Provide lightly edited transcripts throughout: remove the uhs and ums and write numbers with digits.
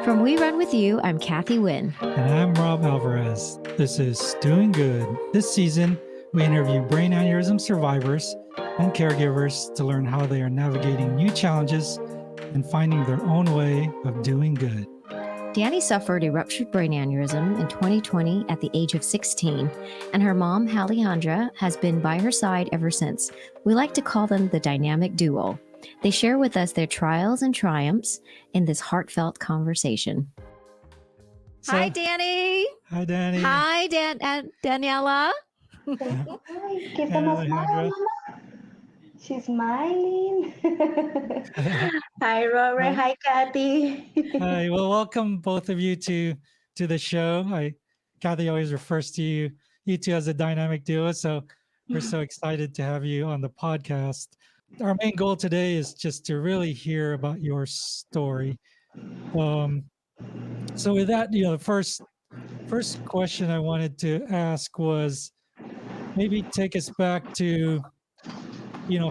From We Run With You, I'm Kathy Wynn. And I'm Rob Alvarez. This is Doing Good. This season, we interview brain aneurysm survivors and caregivers to learn how they are navigating new challenges and finding their own way of doing good. Dani suffered a ruptured brain aneurysm in 2020 at the age of 16, and her mom, Alejandra, has been by her side ever since. We like to call them the dynamic duo. They share with us their trials and triumphs in this heartfelt conversation. Hi, Dani. Hi, Dani. Hi, Daniela. Hi, give them a smile, Mama. She's smiling. Hi, Robert. Hi, Kathy. Hi. Well, welcome both of you to the show. Kathy always refers to you two as a dynamic duo, so we're so excited to have you on the podcast. Our main goal today is just to really hear about your story. So with that, the first question I wanted to ask was maybe take us back to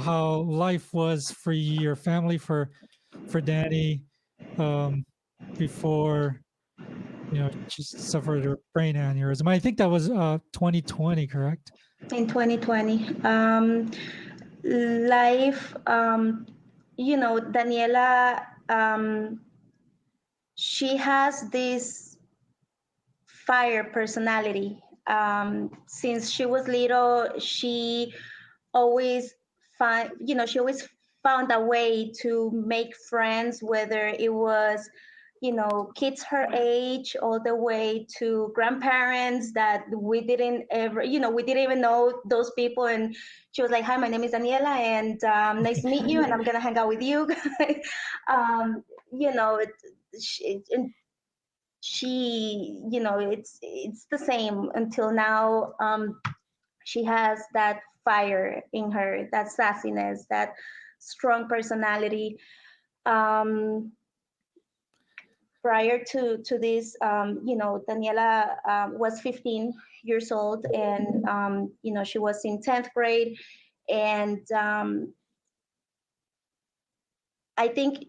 how life was for your family, for Dani, before she suffered a brain aneurysm. I think that was 2020, correct? In 2020, life, Daniela, she has this fire personality. Since she was little, she always she always found a way to make friends, whether it was kids her age all the way to grandparents that we didn't ever we didn't even know those people, and she was like, hi, my name is Daniela, and nice to meet you, and I'm gonna hang out with you. um, you know it, she it's the same until now. She has that fire in her, that sassiness, that strong personality. um, Prior to this, Daniela was 15 years old, and she was in 10th grade, and I think,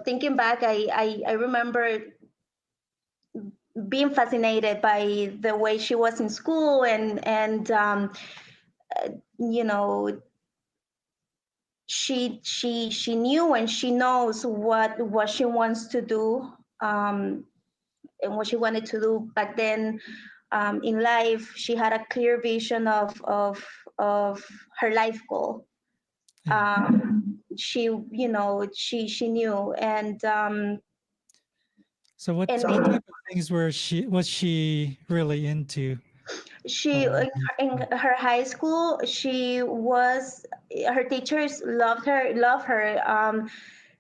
thinking back, I remember being fascinated by the way she was in school, and you know she knew and she knows what she wants to do, and what she wanted to do back then, in life. She had a clear vision of her life goal. She knew, and So what type of things was she really into? she in her high school, her teachers love her.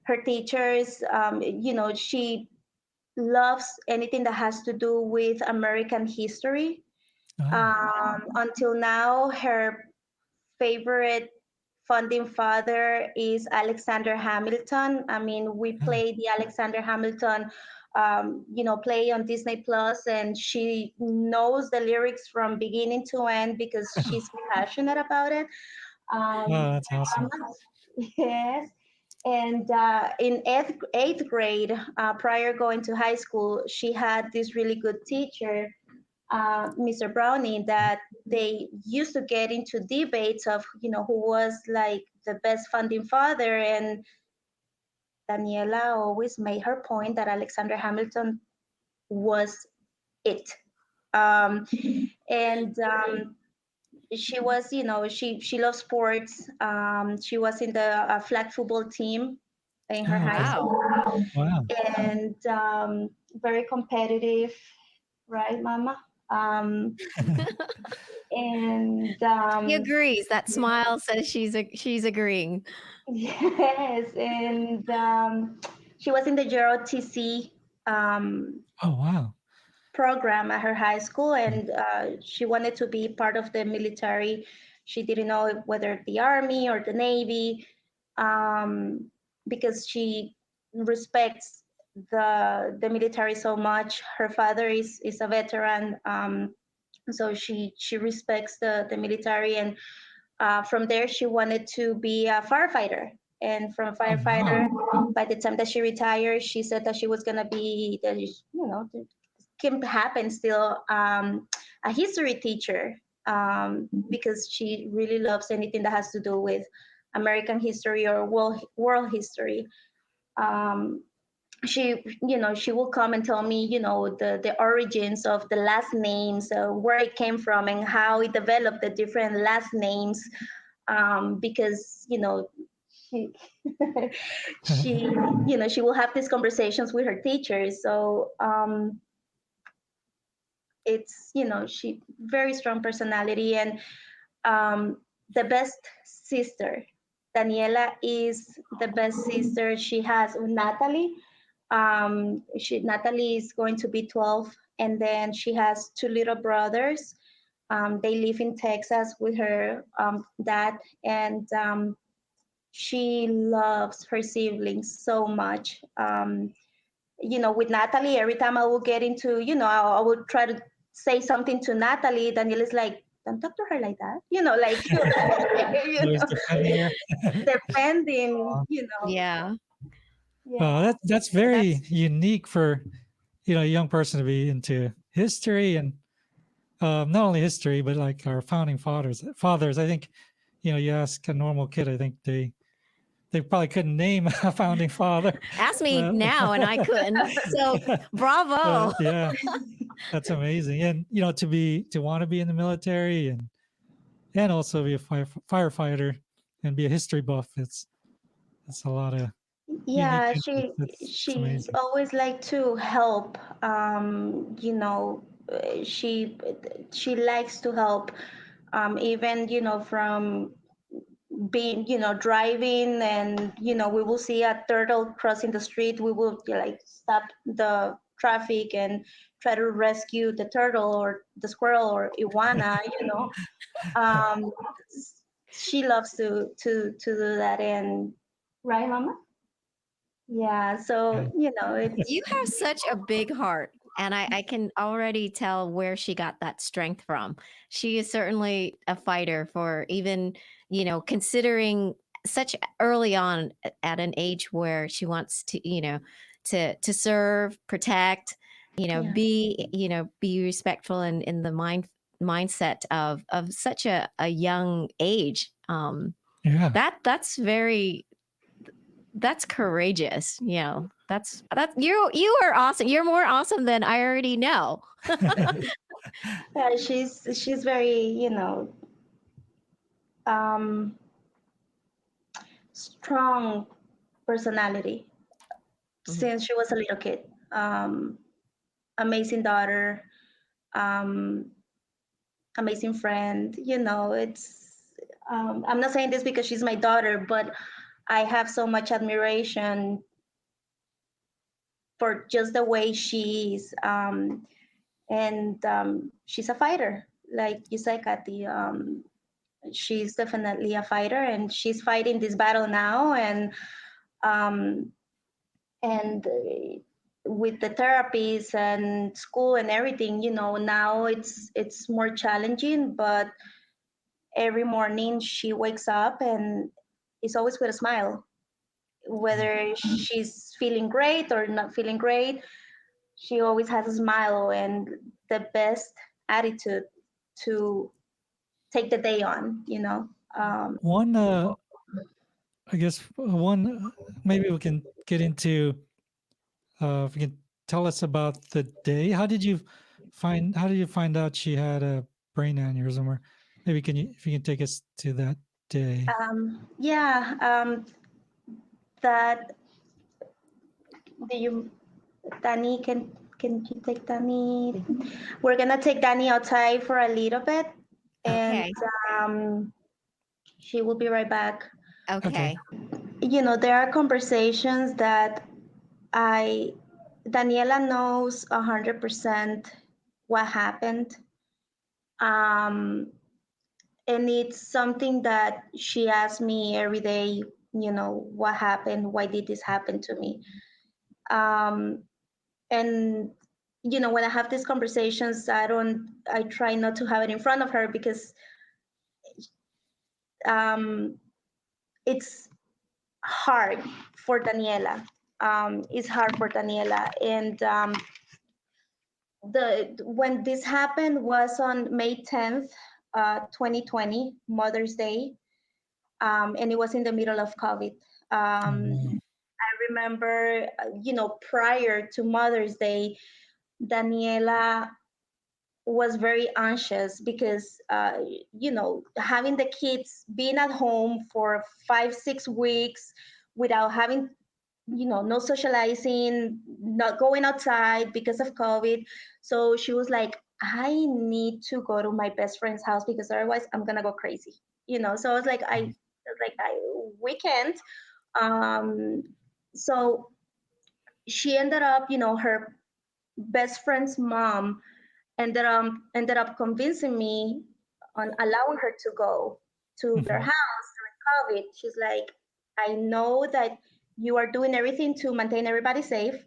Her teachers, she loves anything that has to do with American history. Until now, her favorite founding father is Alexander Hamilton. I mean, we play the Alexander Hamilton, play on Disney Plus, and she knows the lyrics from beginning to end because she's passionate about it. Oh, that's awesome. Yes. And in eighth grade, prior going to high school, she had this really good teacher, Mr. Browning, that they used to get into debates of, who was like the best founding father. And Daniela always made her point that Alexander Hamilton was it. And she was, she loves sports. She was in the flag football team in her high school. Wow. And very competitive, right, Mama? And She agrees. That smile says she's agreeing. yes, and she was in the JROTC Oh, wow. program at her high school, and she wanted to be part of the military. She didn't know whether the Army or the Navy, because she respects the military so much. Her father is a veteran, so she respects the military, and from there she wanted to be a firefighter. And from Oh, wow. firefighter, by the time that she retired, she said that she was gonna be, can happen still, a history teacher, because she really loves anything that has to do with American history or world history. Um, she will come and tell me, the origins of the last names, where it came from, and how it developed the different last names, because she she will have these conversations with her teachers. So it's, she very strong personality. And um, the best sister, Daniela is the best sister she has. Natalie, Natalie is going to be 12, and then she has two little brothers. They live in Texas with her dad, and she loves her siblings so much. With Natalie, every time I will get into, I will try to say something to Natalie. Daniel is like, don't talk to her like that. Like, Always defending her. defending, Yeah. yeah. That's very That's unique for a young person to be into history and not only history but like our founding fathers. I think you ask a normal kid, I think they probably couldn't name a founding father. ask me Uh, now and I couldn't. So bravo. yeah, that's amazing. And to want to be in the military and also be a firefighter and be a history buff. It's a lot of unique Yeah, interests. It's she amazing. always like to help. She likes to help, even, from being, driving, and we will see a turtle crossing the street, we will, like, stop the traffic and try to rescue the turtle or the squirrel or iguana. um she loves to do that. And right, mama? Yeah, Yeah. so You it's, have such a big heart. And I can already tell where she got that strength from. She is certainly a fighter for even, considering such early on at an age where she wants to, to serve, protect, yeah. be respectful and in the mindset of such a young age. Yeah. That's courageous. That's you are awesome. You're more awesome than I already know. Yeah, she's very, um strong personality Mhm. since she was a little kid. Amazing daughter, um amazing friend. It's, I'm not saying this because she's my daughter, but I have so much admiration for just the way she is. And she's a fighter, like you said, Kathy. She's definitely a fighter, and she's fighting this battle now. Um, and with the therapies and school and everything, now it's more challenging. But every morning she wakes up and it's always with a smile, Yeah. whether she's feeling great or not feeling great. She always has a smile and the best attitude to take the day on. One, I guess one, maybe we can get into, if you can tell us about the day. How did you find out she had a brain aneurysm? Or maybe if you can take us to that day. Yeah, that do you, Dani, can you take Dani? We're gonna take Dani outside for a little bit, and Okay. um, she will be right back. Okay. Okay. There are conversations that I Daniela knows 100% what happened, um, and it's something that she asks me every day. What happened? Why did this happen to me? Um, and when I have these conversations, I try not to have it in front of her because um, it's hard for Daniela. It's hard for Daniela, and the when this happened was on May 10th, 2020, Mother's Day, and it was in the middle of COVID. Oh, I remember, prior to Mother's Day, Daniela was very anxious because, having the kids being at home for 5, 6 weeks without having, no socializing, not going outside because of COVID. So she was like, I need to go to my best friend's house because otherwise I'm gonna go crazy. So I was like, we can't. Um, so she ended up, her best friend's mom ended up convincing me on allowing her to go to their mhm, house during COVID. She's like, I know that you are doing everything to maintain everybody safe.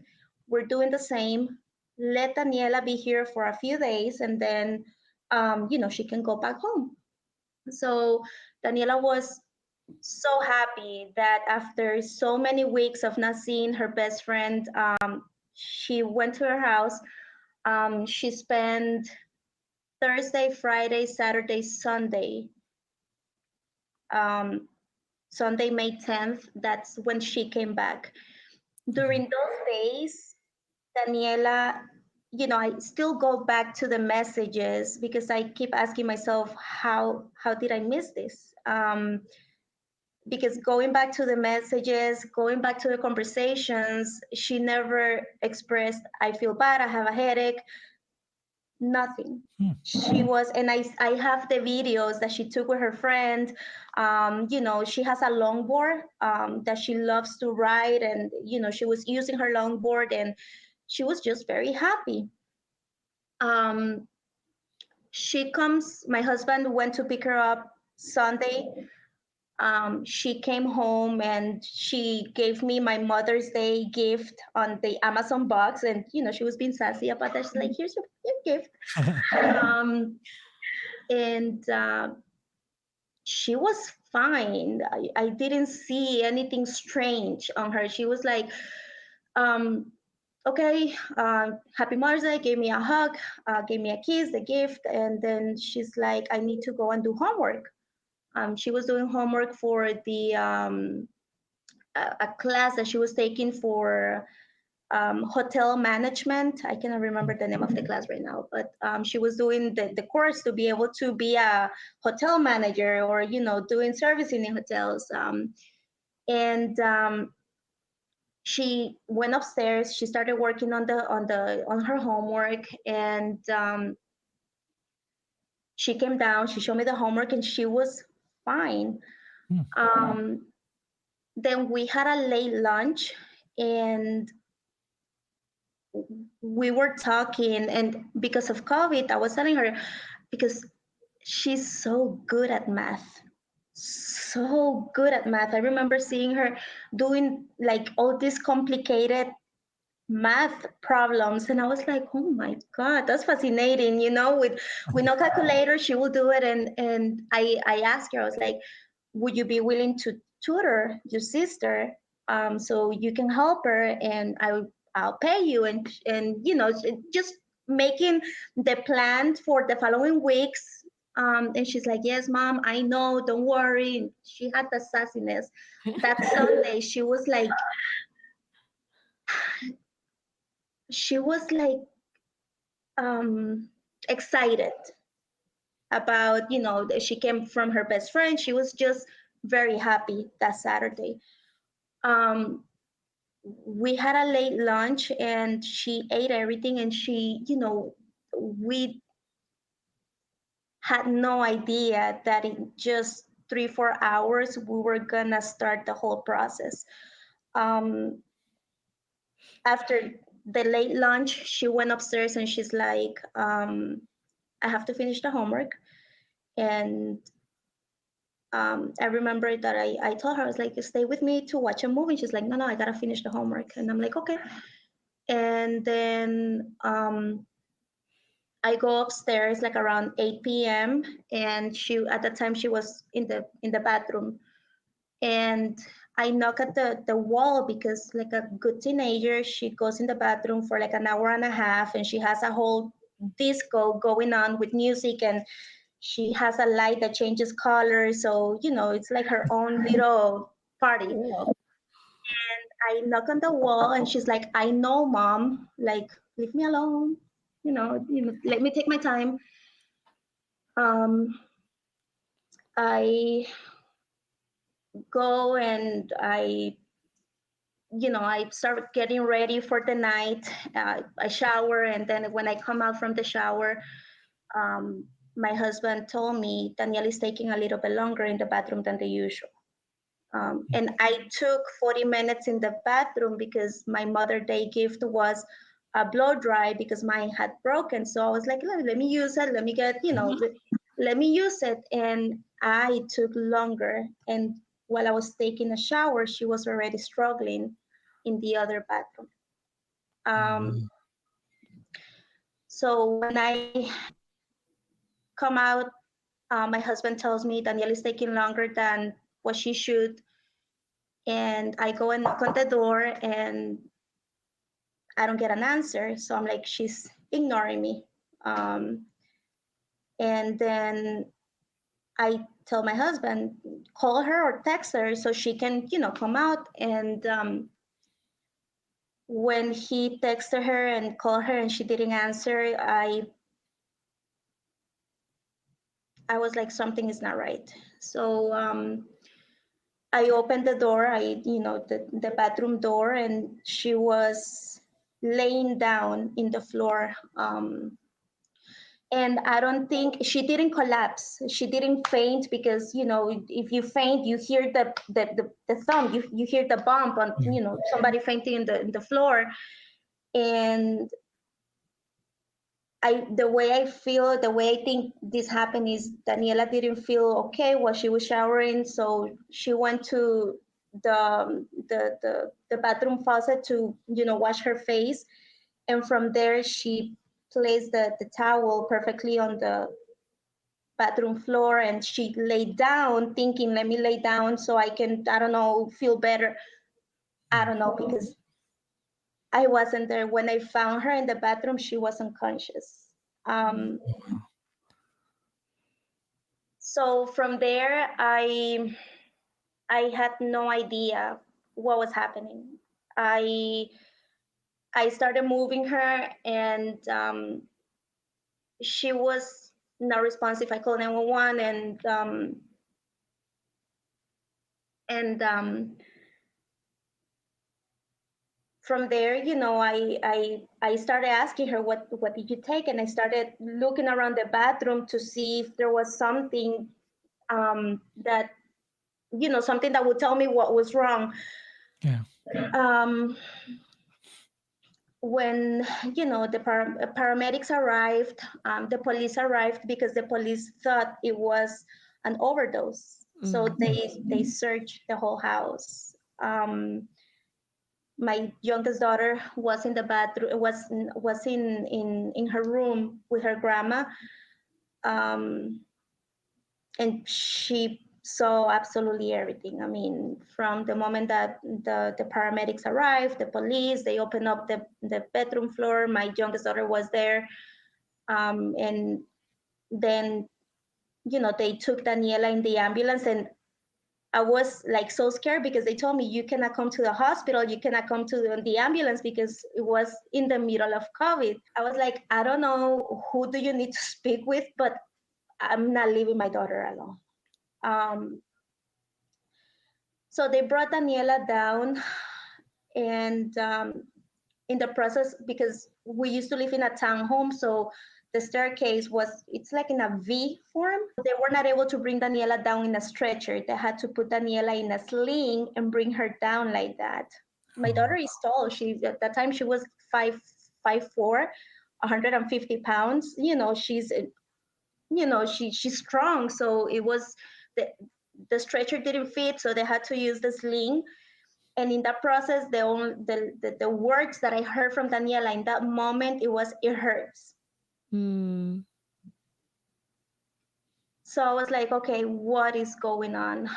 We're doing the same. Let Daniela be here for a few days, and then, she can go back home. So Daniela was so happy that after so many weeks of not seeing her best friend, she went to her house. She spent Thursday, Friday, Saturday, Sunday. Um, Sunday, May 10th, that's when she came back. mhm, During those days, Daniela, I still go back to the messages because I keep asking myself, how did I miss this? Because going back to the messages, going back to the conversations, she never expressed, I feel bad, I have a headache, nothing. hmm, She was, and I have the videos that she took with her friend. She has a longboard that she loves to ride, and she was using her longboard, and she was just very happy. um, she comes, my husband went to pick her up Sunday. She came home and she gave me my Mother's Day gift on the Amazon box, and she was being sassy about that. She's like, here's your gift. um, and she was fine. I didn't see anything strange on her. She was like, um, okay, happy Mother's Day, gave me a hug, gave me a kiss, a gift, and then she's like, I need to go and do homework. She was doing homework for the a class that she was taking for hotel management. I cannot remember the name of the class right now, but she was doing the course to be able to be a hotel manager, or doing servicing in hotels. And she went upstairs. She started working on her homework, and she came down. She showed me the homework, and she was fine. hmm, Um, then we had a late lunch, and we were talking, and because of COVID, I was telling her, because she's so good at math, so good at math. I remember seeing her doing like all these complicated math problems, and I was like, oh my god, that's fascinating. With no calculator, she will do it. And I asked her, I was like, would you be willing to tutor your sister, so you can help her, and I'll pay you, and just making the plan for the following weeks. And she's like, yes, mom, I know, don't worry. She had the sassiness. That Sunday, she was like excited about, that she came from her best friend. She was just very happy that Saturday. um, we had a late lunch, and she ate everything, and we had no idea that in just 3, 4 hours we were gonna start the whole process. um, After the late lunch, she went upstairs, and she's like, I have to finish the homework. And I remember that I told her, I was like, stay with me to watch a movie. She's like, no, no, I gotta finish the homework. And I'm like, okay. And then I go upstairs like around 8 p.m. And she, at that time, she was in the bathroom. And I knock at the wall because, like a good teenager, she goes in the bathroom for like an hour and a half, and she has a whole disco going on with music, and she has a light that changes color. So, it's like her own little party. Cool. I knock on the wall, and she's like, I know, mom, like, leave me alone, let me take my time. Um, I go and I start getting ready for the night. I shower, and then when I come out from the shower, um, my husband told me Danielle is taking a little bit longer in the bathroom than the usual. And I took 40 minutes in the bathroom because my Mother Day gift was a blow dry because mine had broken. So I was like, let me use it. Let me let me use it. And I took longer. And while I was taking a shower, she was already struggling in the other bathroom. Um, so when I come out, my husband tells me Danielle is taking longer than what she should. And I go and knock on the door, and I don't get an answer. So I'm like, she's ignoring me. Um, and then I tell my husband, call her or text her so she can, come out. And when he texted her and called her and she didn't answer, I was like, something is not right. So I opened the door, the bathroom door, and she was laying down in the floor. And I don't think she didn't collapse. She didn't faint because if you faint, you hear the thump, you hear the bump on Yeah. somebody fainting in the floor. And the way I feel, the way I think this happened is Daniela didn't feel okay while she was showering, so she went to the bathroom faucet to wash her face, and from there she placed the towel perfectly on the bathroom floor, and she laid down thinking, let me lay down so I can, I don't know, feel better. I don't know, because I wasn't there. When I found her in the bathroom, she was unconscious. um, so from there, I had no idea what was happening. I i started moving her, and she was not responsive. I called 911, and from there, I started asking her, what did you take? And I started looking around the bathroom to see if there was something, that something that would tell me what was wrong. Yeah. um, when the paramedics arrived, the police arrived because the police thought it was an overdose, so they searched the whole house. My youngest daughter was in the bathroom, was in her room with her grandma, um, and she saw absolutely everything. I mean, from the moment that the paramedics arrived, the police, they opened up the bedroom floor. My youngest daughter was there, and then they took Daniela in the ambulance, and I was like so scared because they told me, you cannot come to the hospital, you cannot come to the ambulance because it was in the middle of COVID. I was like, I don't know who do you need to speak with, but I'm not leaving my daughter alone. Um, so they brought Daniela down, and in the process, because we used to live in a townhome, so the staircase it's like in a V form. They were not able to bring Daniela down in a stretcher. They had to put Daniela in a sling and bring her down like that. My daughter is tall. At that time she was 5'4", 150 pounds. She's strong. So it was the stretcher didn't fit, so they had to use the sling. And in that process, the words that I heard from Daniela in that moment, it hurts. Mm. So I was like, okay, what is going on?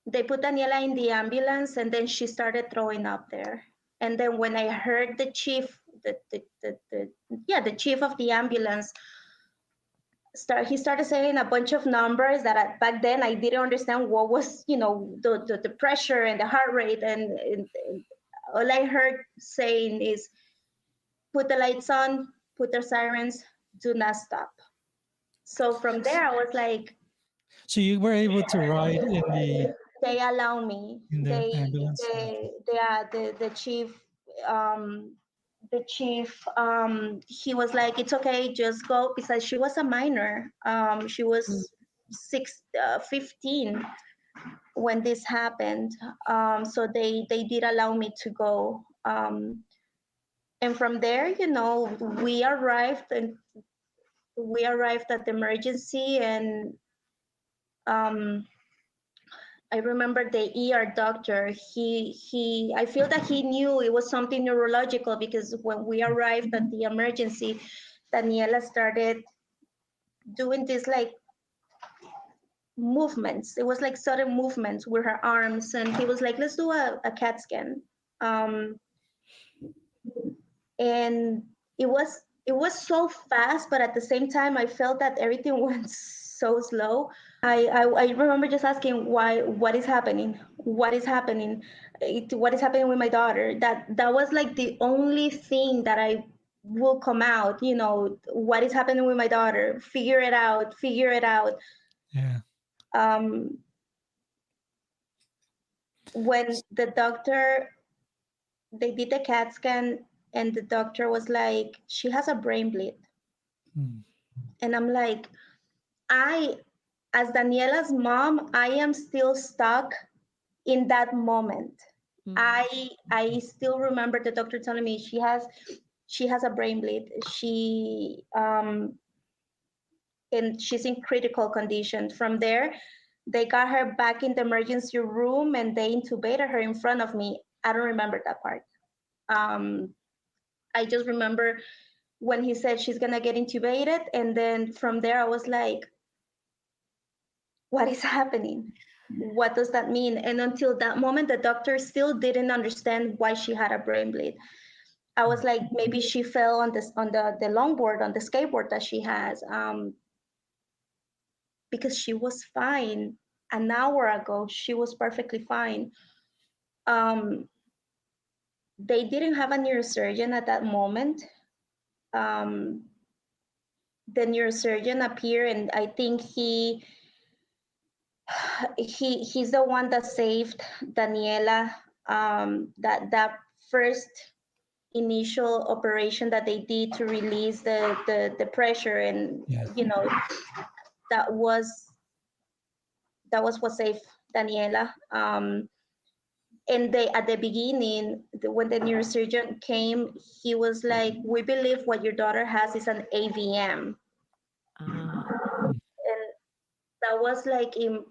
They put Daniela in the ambulance, and then she started throwing up there. And then when I heard the chief, the chief of the ambulance, he started saying a bunch of numbers that back then I didn't understand what was, the pressure and the heart rate, and all I heard saying is, put the lights on, put the sirens, do not stop. So from there, I was like, So you were able to ride in they allow me. the ambulance? The chief, um, he was like, it's okay, just go, because she was a minor. She Mm. was 15 when this happened. So they did allow me to go. And from there, we arrived and we arrived at the emergency, and um, I remember the ER doctor. I feel that he knew it was something neurological, because when we arrived at the emergency, Daniela started doing this like movements. It was like sudden movements with her arms, and he was like, "Let's do a CAT scan." Um, and it was so fast, but at the same time, I felt that everything went so slow. I remember just asking, why, what is happening, what is happening with my daughter. That was like the only thing that I will come out, what is happening with my daughter, figure it out. Yeah. um, when the doctor, they did the CAT scan, and the doctor was like, she has a brain bleed. Hmm. And I'm like, I, as Daniela's mom, I am still stuck in that moment. Mm. I still remember the doctor telling me she has a brain bleed. And she's in critical condition. From there, they got her back in the emergency room, and they intubated her in front of me. I don't remember that part. Um, I just remember when he said she's gonna get intubated, and then from there I was like, what is happening? What does that mean? And until that moment, the doctor still didn't understand why she had a brain bleed. I was like, maybe she fell on the longboard, on the skateboard that she has, because she was fine an hour ago. She was perfectly fine. Um, they didn't have a neurosurgeon at that moment. Um, the neurosurgeon appeared, and I think he's the one that saved Daniela. That first initial operation that they did to release the pressure, and Yeah. that was what saved Daniela. And they, at the beginning, when the neurosurgeon came, he was like, we believe what your daughter has is an AVM. Ah. And that was like, in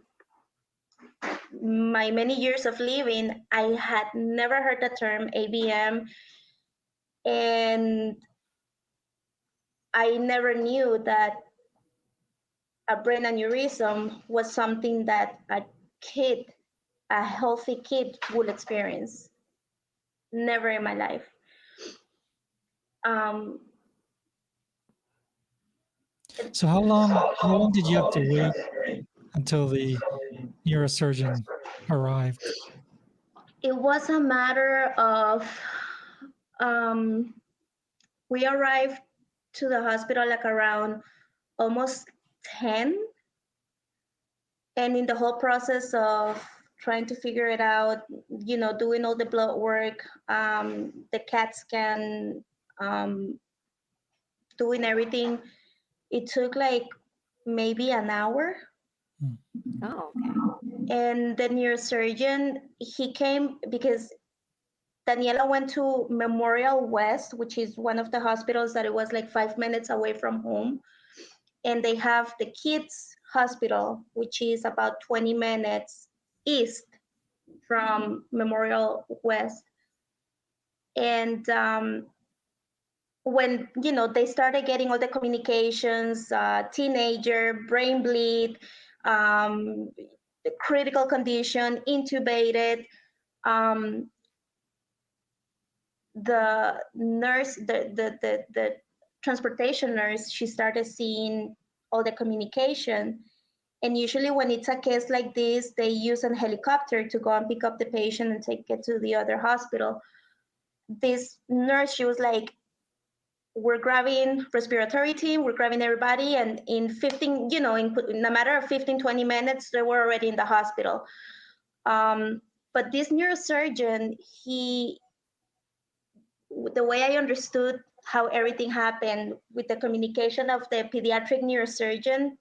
my many years of living, I had never heard the term AVM, and I never knew that a brain aneurysm was something that a healthy kid, would experience. Never in my life. Um, So how long did you have to wait until the neurosurgeon arrived? it was a matter of, um, we arrived to the hospital like around almost 10. And in the whole process of trying to figure it out, doing all the blood work, the CAT scan, um, doing everything, it took like maybe an hour. Hmm. Oh, okay. And the neurosurgeon, he came because Daniela went to Memorial West, which is one of the hospitals that it was like 5 minutes away from home. And they have the kids hospital, which is about 20 minutes east from Memorial West. And when they started getting all the communications, teenager, brain bleed, um, the critical condition, intubated. Um, the nurse, the transportation nurse, she started seeing all the communication. And usually, when it's a case like this, they use a helicopter to go and pick up the patient and take it to the other hospital. This nurse, she was like, we're grabbing respiratory team, we're grabbing everybody. And in 15, in a matter of 15, 20 minutes, they were already in the hospital. But this neurosurgeon, the way I understood how everything happened with the communication of the pediatric neurosurgeon,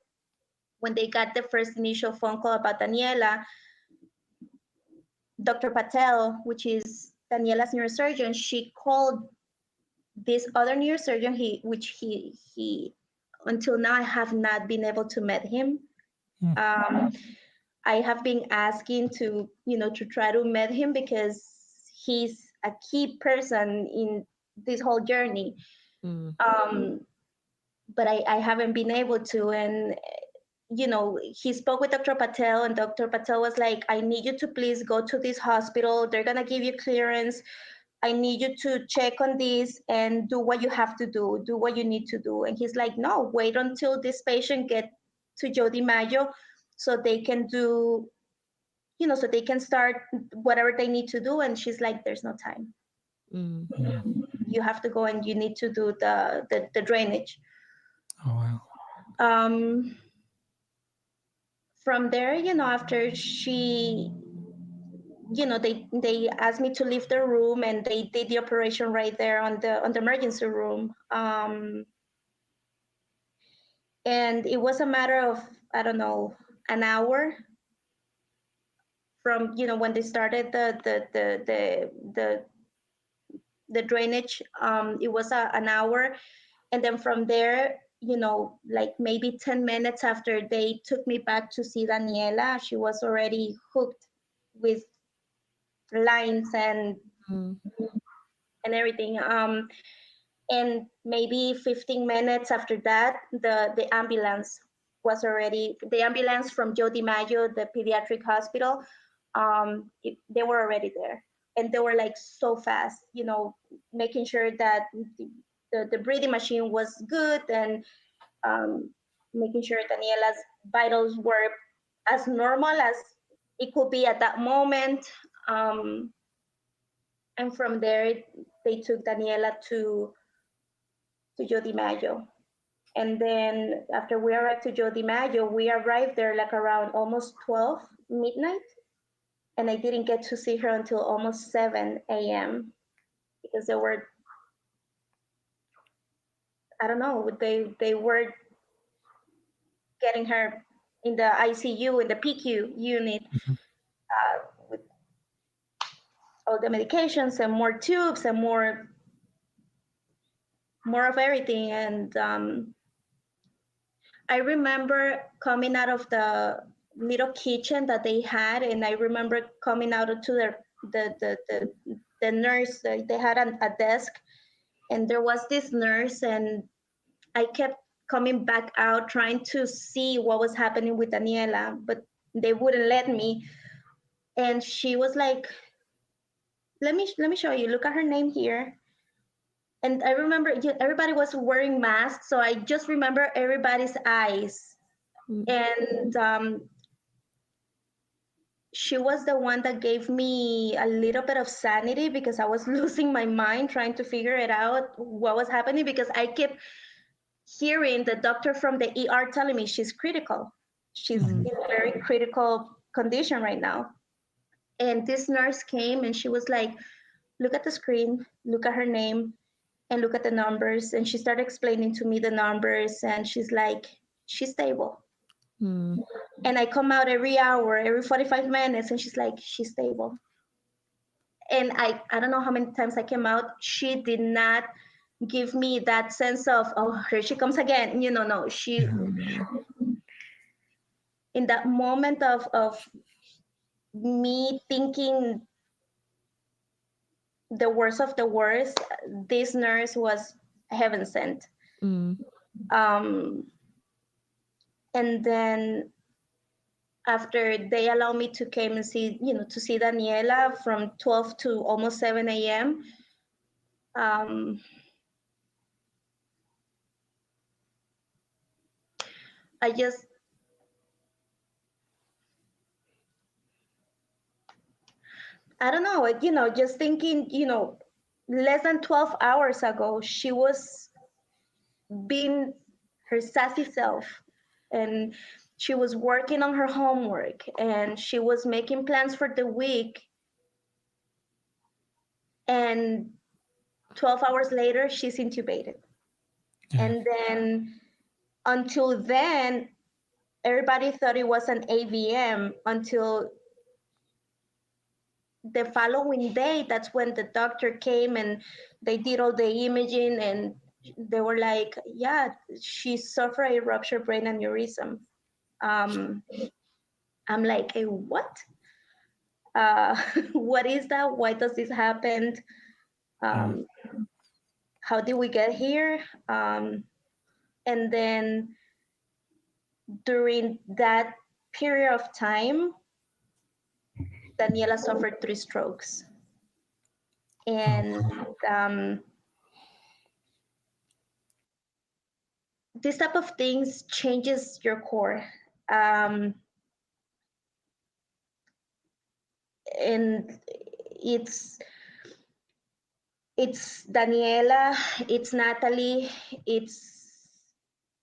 when they got the first initial phone call about Daniela, Dr. Patel, which is Daniela's neurosurgeon, she called this other neurosurgeon, he until now I have not been able to meet him. Mm. I have been asking to try to meet him because he's a key person in this whole journey. Mm. But I haven't been able to. And he spoke with Dr. Patel, and Dr. Patel was like, I need you to please go to this hospital. They're going to give you clearance. I need you to check on this and do what you have to do what you need to do. And he's like, no, wait until this patient get to Joe DiMaggio so they can do, so they can start whatever they need to do. And she's like, there's no time. Mm. Mm. You have to go and you need to do the drainage. Oh wow. Um, from there, after they asked me to leave the room, and they did the operation right there on the emergency room. And it was a matter of, I don't know, an hour from when they started the drainage. It was an hour, and then from there, like maybe 10 minutes after they took me back to see Daniela, she was already hooked with lines Mm. and everything. And maybe 15 minutes after that, the ambulance was already, the ambulance from Joe DiMaggio, the pediatric hospital. They were already there, and they were like so fast, making sure that the breathing machine was good, and um, making sure Daniela's vitals were as normal as it could be at that moment. Um, and from there, they took Daniela to Joe DiMaggio. And then after we arrived to Joe DiMaggio, we arrived there like around almost 12 midnight. And I didn't get to see her until almost 7 a.m. because they were, I don't know, they were getting her in the ICU, in the PQ unit, Mhm. with all the medications and more tubes and more of everything. And I remember coming out of the little kitchen that they had, and I remember coming out to the nurse. They had a desk, and there was this nurse, and I kept coming back out trying to see what was happening with Daniela, but they wouldn't let me. And she was like, let me show you. Look at her name here. And I remember everybody was wearing masks, so I just remember everybody's eyes. Mm. And she was the one that gave me a little bit of sanity because I was losing my mind trying to figure it out what was happening, because I kept hearing the doctor from the ER telling me she's critical. She's Mhm. in a very critical condition right now. And this nurse came and she was like, look at the screen, look at her name, and look at the numbers. And she started explaining to me the numbers, and she's like, she's stable. Mm. And I come out every hour, every 45 minutes, and she's like, she's stable. And I don't know how many times I came out. She did not give me that sense of, oh, here she comes again. No. She, Yeah. Mm. in that moment of me thinking the worst of the worst, this nurse was heaven sent. Mm. Um, and then after they allow me to came and see, to see Daniela from 12 to almost 7 a.m. Um, I just, I don't know, just thinking, less than 12 hours ago, she was being her sassy self, and she was working on her homework, and she was making plans for the week. And 12 hours later, she's intubated. Yeah. And then until then, everybody thought it was an AVM until the following day. That's when the doctor came and they did all the imaging, and they were like, yeah, she suffered a ruptured brain aneurysm. um, I'm like, hey, what? What is that? Why does this happen? Mm. um, how did we get here? And then during that period of time, Daniela suffered 3 strokes. Oh, And um, this type of things changes your core. Um, and it's it's Daniela, it's Natalie, it's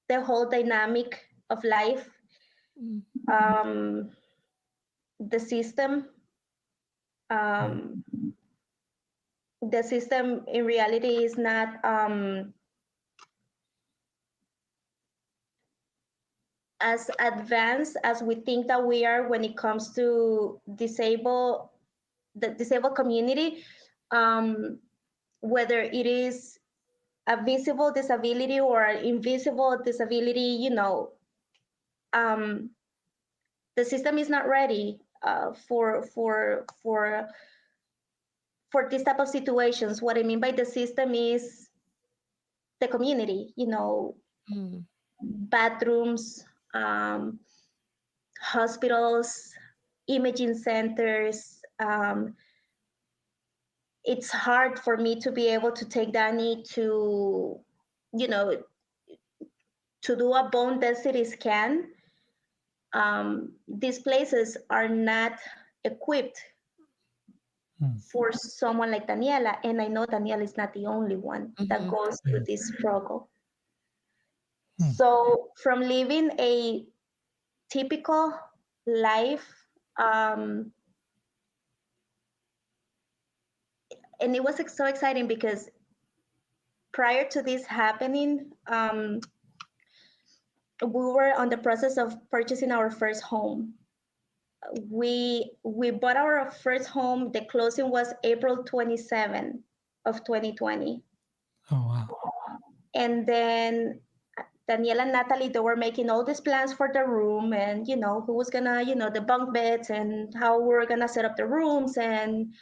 the whole dynamic of life. Mm. Um, the system, mm, um, the system in reality is not as advanced as we think that we are when it comes to the disabled community, um, whether it is a visible disability or an invisible disability. Um, the system is not ready for this type of situations. What I mean by the system is the community. Mm. Bathrooms, hospitals, imaging centers. It's hard for me to be able to take Dani to, you know, to do a bone density scan. These places are not equipped mm, for someone like Daniela, and I know Daniela is not the only one that Mhm. goes through yeah. this struggle. Mm. So, from living a typical life, um, and it was so exciting because prior to this happening, we were on the process of purchasing our first home. We bought our first home. The closing was April 27 of 2020. Oh, wow. And then Daniela and Natalie, they were making all these plans for the room, and who was gonna, the bunk beds and how we were gonna set up the rooms. And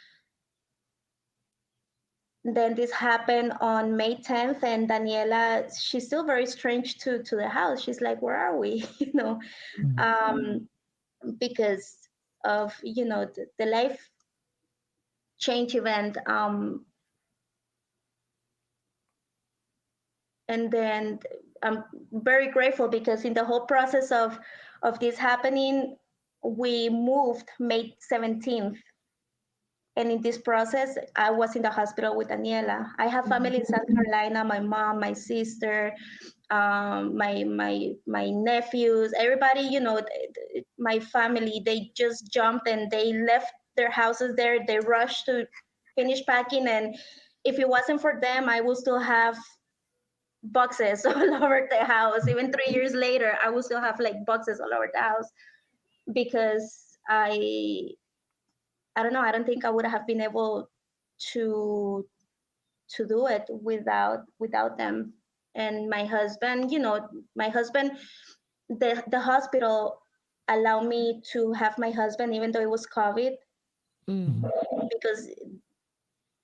then this happened on May 10th, and Daniela, she's still very strange to the house. She's like, where are we? Mm. Um, because of the life change event. And then I'm very grateful because in the whole process of this happening, we moved May 17th. And in this process, I was in the hospital with Daniela. I have Mhm. family in South Carolina, my mom, my sister, my nephews, everybody, my family. They just jumped and they left their houses there. They rushed to finish packing, and if it wasn't for them, I would still have boxes all over the house. Even 3 years later, I would still have like boxes all over the house because I don't know. I don't think I would have been able to do it without them. And my husband, my husband, the hospital allowed me to have my husband even though it was COVID, Mm. Mhm. because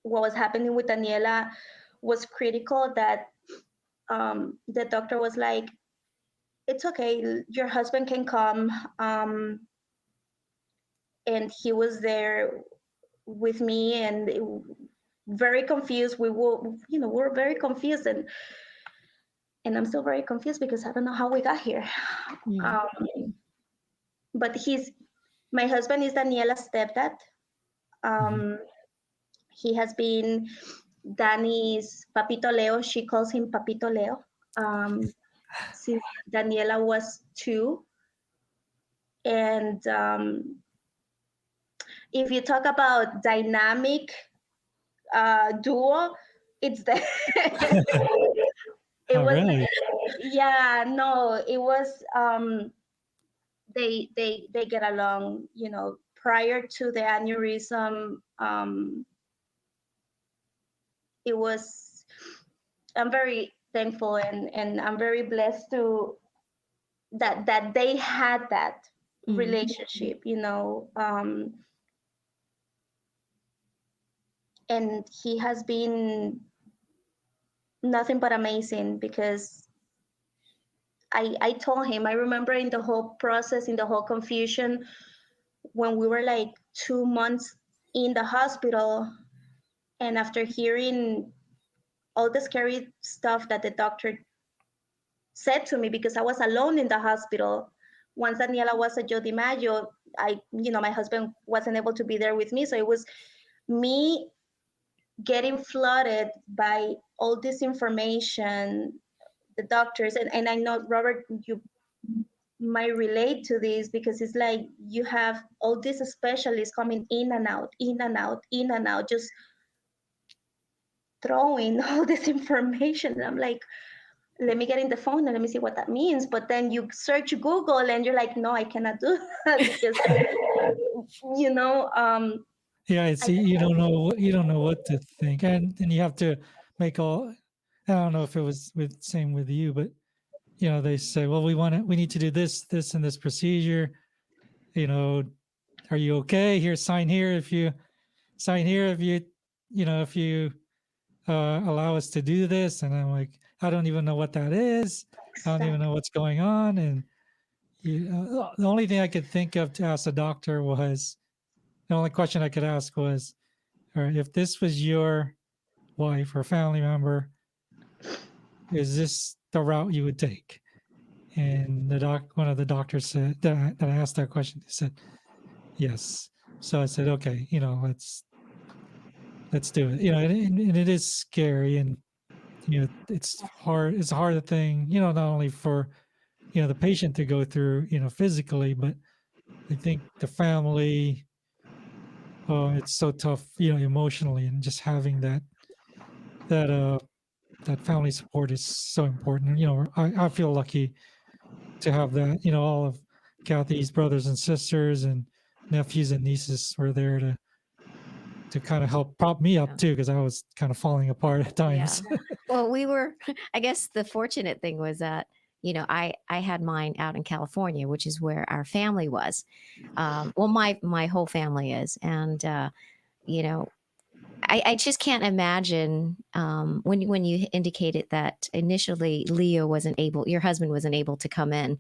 what was happening with Daniela was critical. That the doctor was like, it's okay, your husband can come. and he was there with me, and very confused. We were, we're very confused, and I'm still very confused because I don't know how we got here. Mm. Um, but my husband is Daniela's stepdad. Mhm. Um, he has been Dani's Papito Leo. She calls him Papito Leo. Since Daniela was 2. And if you talk about dynamic duo, it's the it Oh, was really? yeah, no, it was they get along, prior to the aneurysm. It was I'm very thankful, and I'm very blessed to that they had that Mm. relationship, and he has been nothing but amazing because I told him, I remember in the whole process, in the whole confusion, when we were like 2 months in the hospital, and after hearing all the scary stuff that the doctor said to me, because I was alone in the hospital. Once Daniela was at Joe DiMaggio, my husband wasn't able to be there with me. So it was me getting flooded by all this information, the doctors, and I know, Robert, you might relate to this, because it's like you have all these specialists coming in and out, in and out, in and out, just throwing all this information. And I'm like, let me get in the phone and let me see what that means. But then you search Google and you're like, no, I cannot do that because, you know, um, Yeah, I, you don't know what to think, and you have to make all. I don't know if it was with same with you, but they say, well, we need to do this, and this procedure. You know, are you okay? Here, sign here if you sign here if you if you allow us to do this. And I'm like, I don't even know what that is. I don't even exactly. know what's going on. And the only thing I could think of to ask the doctor was the only question I could ask was, all right, if this was your wife or family member, is this the route you would take? And one of the doctors said that I asked that question. They said yes. So I said, okay, let's do it. And it is scary, and it's hard. It's a hard thing, not only for the patient to go through, physically, but I think the family. Oh, it's so tough, emotionally, and just having that that family support is so important. I feel lucky to have that. All of Kathy's brothers and sisters and nephews and nieces were there to kind of help prop me up Yeah. too, because I was kind of falling apart at Yeah. times. Well, we were, I guess the fortunate thing was that, I had mine out in California, which is where our family was. Well, my whole family is. And, you know, I just can't imagine when you indicated that initially Leo wasn't able, your husband wasn't able to come in.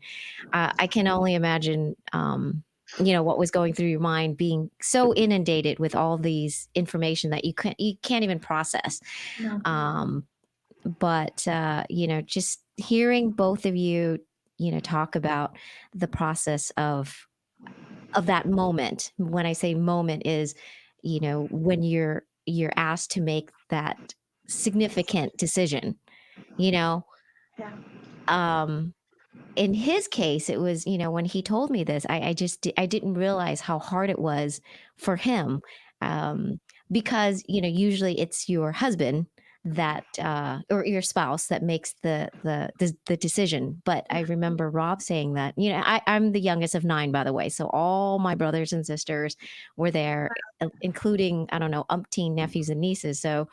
I can only imagine, what was going through your mind, being so inundated with all these information that you can't even process. No. Um, but just hearing both of you, talk about the process of that moment. When I say moment is, when you're asked to make that significant decision, you know, Yeah. um, in his case, it was, when he told me this, I didn't realize how hard it was for him. Um, because, usually it's your husband that, or your spouse that makes the decision. But I remember Rob saying that, I'm the youngest of 9, by the way. So all my brothers and sisters were there, including, I don't know, umpteen nephews and nieces. So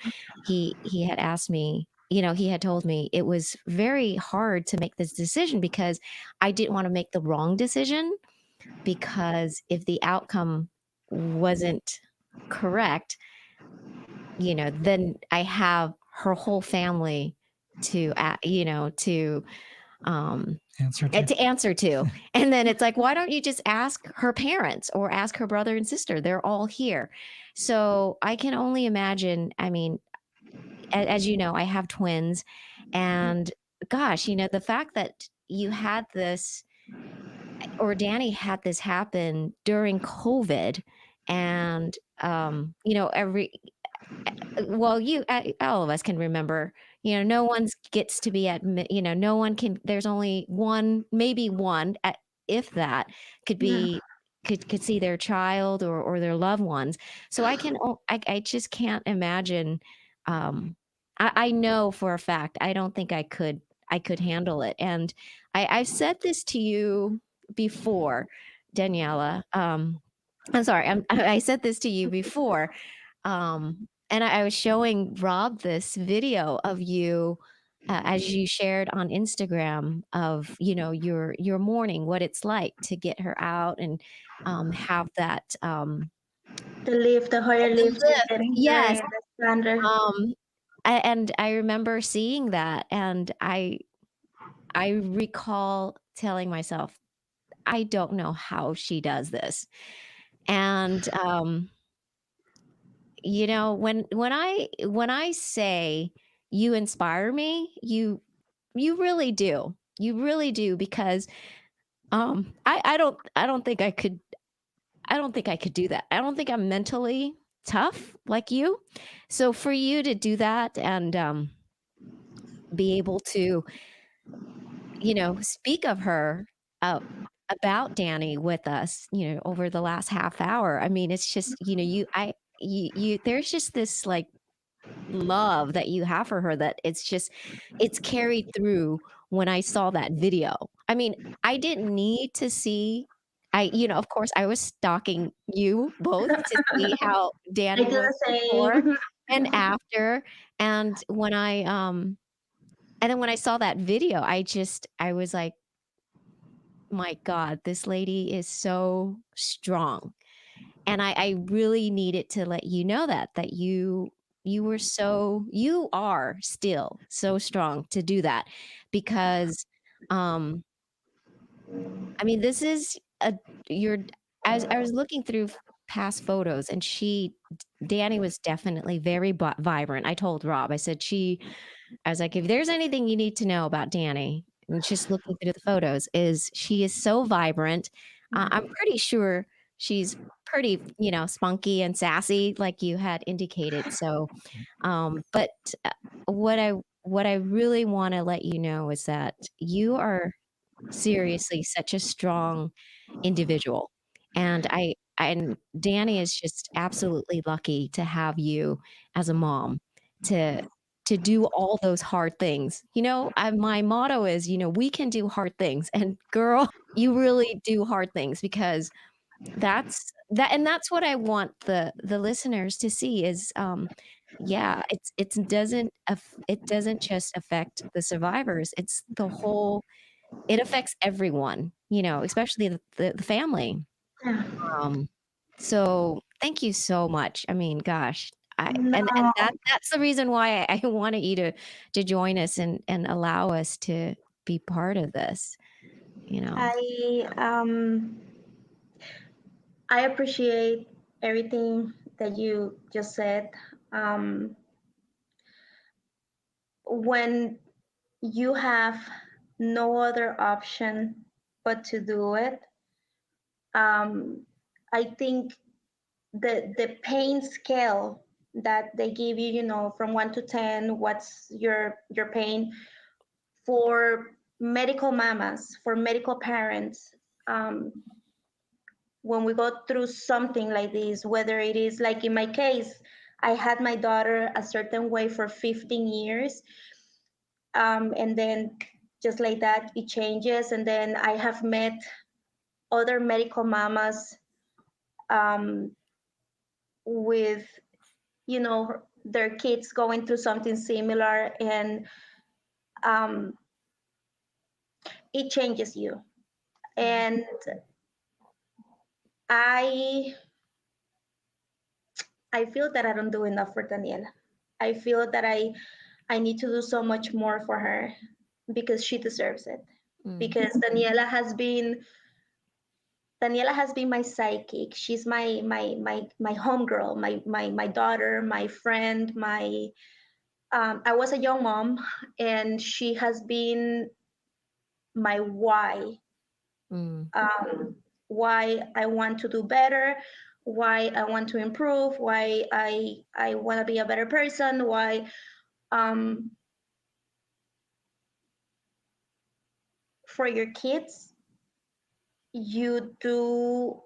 he had asked me, he had told me it was very hard to make this decision because I didn't want to make the wrong decision, because if the outcome wasn't correct, then I have her whole family to, to Answer to. to answer to. And then it's like, why don't you just ask her parents or ask her brother and sister? They're all here. So I can only imagine. I mean, as you know, I have twins, and gosh, the fact that you had this, or Dani had this happen during COVID, and every well, all of us can remember, no one gets to be no one can, there's only one, maybe one, if that, could Yeah. be, could see their child or their loved ones. So I just can't imagine. I know for a fact, I don't think I could handle it. And I've said this to you before, Daniela. I'm sorry, I said this to you before, and I was showing Rob this video of you, as you shared on Instagram, of your morning, what it's like to get her out and have that, The lift, the higher the lift, lift. getting her Yes. in the standard. Um, and I remember seeing that, and I recall telling myself, I don't know how she does this. And when I say you inspire me, you really do. You really do, because I don't think I could do that. I don't think I'm mentally tough like you. So for you to do that, and be able to speak of her, uh, about Dani with us, over the last half hour. I mean, it's just, there's just this, like, love that you have for her, that it's carried through. When I saw that video, I mean, I didn't need to see. Of course, I was stalking you both to see how I Dani do was the before same. and after. And then when I saw that video, I was like, my God, this lady is so strong. And I really needed to let you know that you are still so strong to do that, because um I mean, this is a you're as I was looking through past photos, and Dani was definitely very vibrant. I told Rob, I was like, if there's anything you need to know about Dani, and just looking through the photos, is she is so vibrant. I'm pretty sure she's pretty, spunky and sassy, like you had indicated. So, but what I what I really want to let you know is that you are seriously such a strong individual, and and Dani is just absolutely lucky to have you as a mom, to do all those hard things. My motto is, we can do hard things, and girl, you really do hard things, because that's what I want the listeners to see is, yeah, it doesn't just affect the survivors, it affects everyone, especially the family. Yeah. Um, so thank you so much. I mean, gosh, and No, that's the reason why I wanted you to join us and allow us to be part of this, you know. I appreciate everything that you just said. Um, when you have no other option but to do it, um, I think the pain scale that they give you, from 1 to 10, what's your pain, for medical mamas, for medical parents. Um, when we go through something like this, whether it is like in my case, I had my daughter a certain way for 15 years, and then just like that, it changes. And then I have met other medical mamas, um, with, their kids going through something similar, and um, it changes you. And I I feel that I don't do enough for Daniela. I feel that I need to do so much more for her. because she deserves it. Mm. Because Daniela has been my sidekick. She's my homegirl, my daughter, my friend, my I was a young mom, and she has been my Mm. why I want to do better, why I want to improve, why I want to be a better person, why um, for your kids you do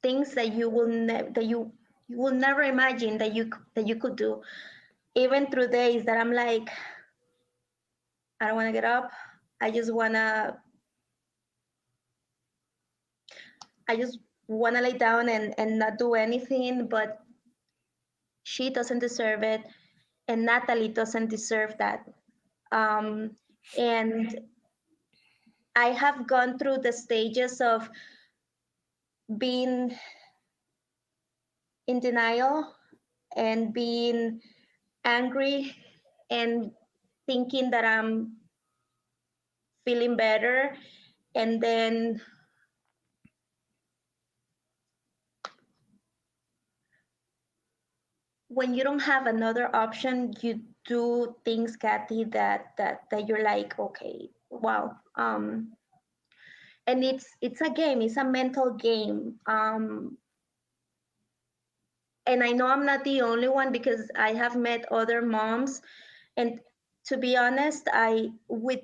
things that you will never imagine that you could do. Even through days that I'm like, I don't want to get up. I just wanna I just wanna lay down and not do anything. But she doesn't deserve it, and Natalie doesn't deserve that. Um, and I have gone through the stages of being in denial and being angry and thinking that I'm feeling better. And then when you don't have another option, you do things, Kathy, that you're like, okay, wow. And it's a game, it's a mental game. And I know I'm not the only one because I have met other moms. And to be honest, I with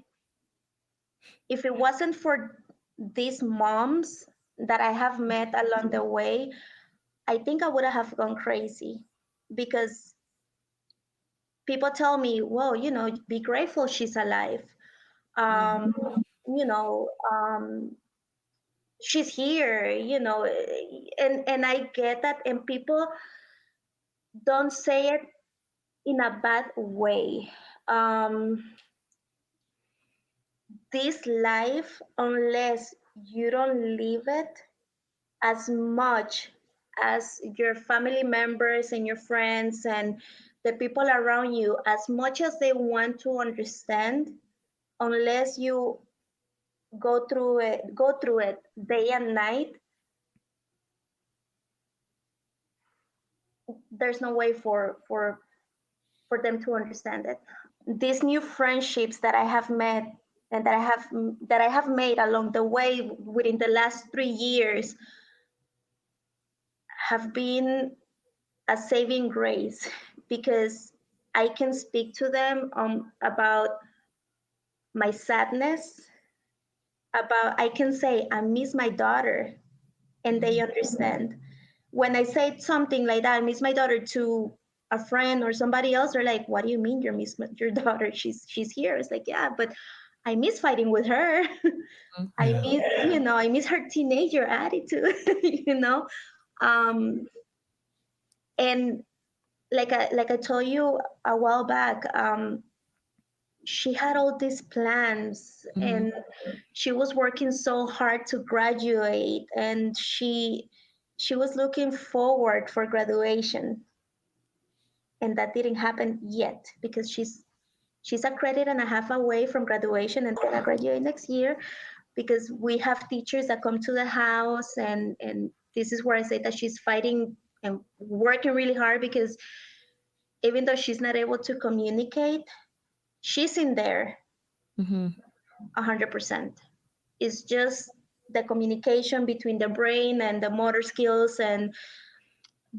if it wasn't for these moms that I have met along the way, I think I would have gone crazy because people tell me, well, be grateful she's alive. Mm. Um, you know, she's here, and I get that, and people don't say it in a bad way. Um, this life, unless you don't live it as much as your family members and your friends and the people around you, as much as they want to understand, unless you go through it day and night, there's no way for them to understand it. These new friendships that I have met and that I have made along the way within the last 3 years have been a saving grace because I can speak to them about my sadness, about I can say I miss my daughter, and they Mm. understand. When I say something like that, I miss my daughter, to a friend or somebody else, they're like, "What do you mean you miss your daughter? She's here." It's like, yeah, but I miss fighting with her. Mm. I Yeah. miss, I miss her teenager attitude, you know. Um, and like I told you a while back, she had all these plans, Mm. and she was working so hard to graduate, and she was looking forward for graduation, and that didn't happen yet because she's a credit and a half away from graduation, and gonna graduate next year because we have teachers that come to the house, and this is where I say that she's fighting and working really hard because even though she's not able to communicate, she's in there Mhm. 100%. It's just the communication between the brain and the motor skills, and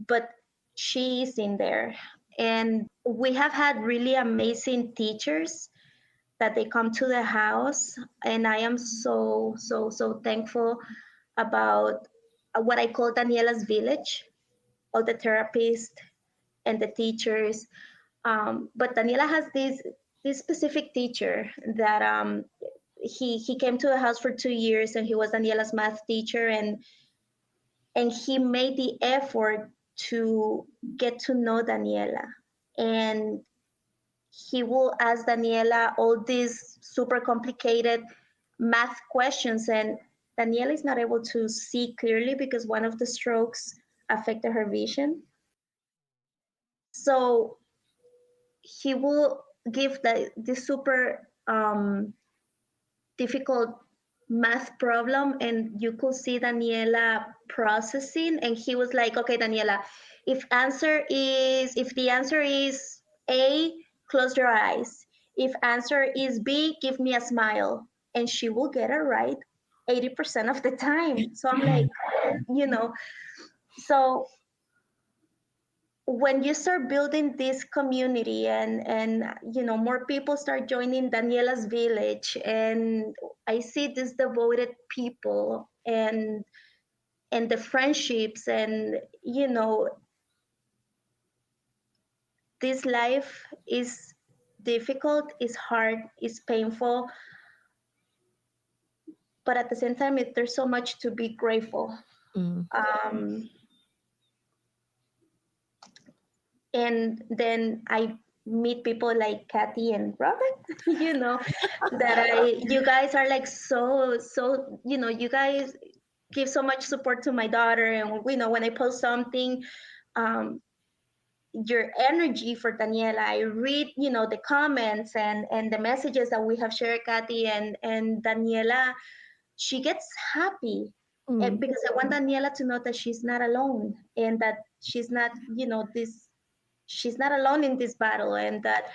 but she's in there. And we have had really amazing teachers that they come to the house, and I am so thankful about what I call Daniela's village, all the therapists and the teachers. But Daniela has this specific teacher that he came to the house for 2 years, and he was Daniela's math teacher, and he made the effort to get to know Daniela, and he will ask Daniela all these super complicated math questions, and Daniela is not able to see clearly because one of the strokes affected her vision. So he will give the super difficult math problem, and you could see Daniela processing, and he was like, okay, Daniela, if the answer is A, close your eyes. If answer is B, give me a smile. And she will get it right 80% of the time. So I'm like, Mm, you know, so when you start building this community, and more people start joining Daniela's village, and I see these devoted people, and the friendships, and this life is difficult, is hard, is painful, but at the same time there's so much to be grateful. Mm. um, and then I meet people like Kathy and Robert, you guys are like so, you guys give so much support to my daughter, and when I post something, um, your energy for Daniela, I read, the comments and the messages that we have shared, Kathy and Daniela, she gets happy. Mm. Because I want Daniela to know that she's not alone, and that she's not, she's not alone in this battle, and that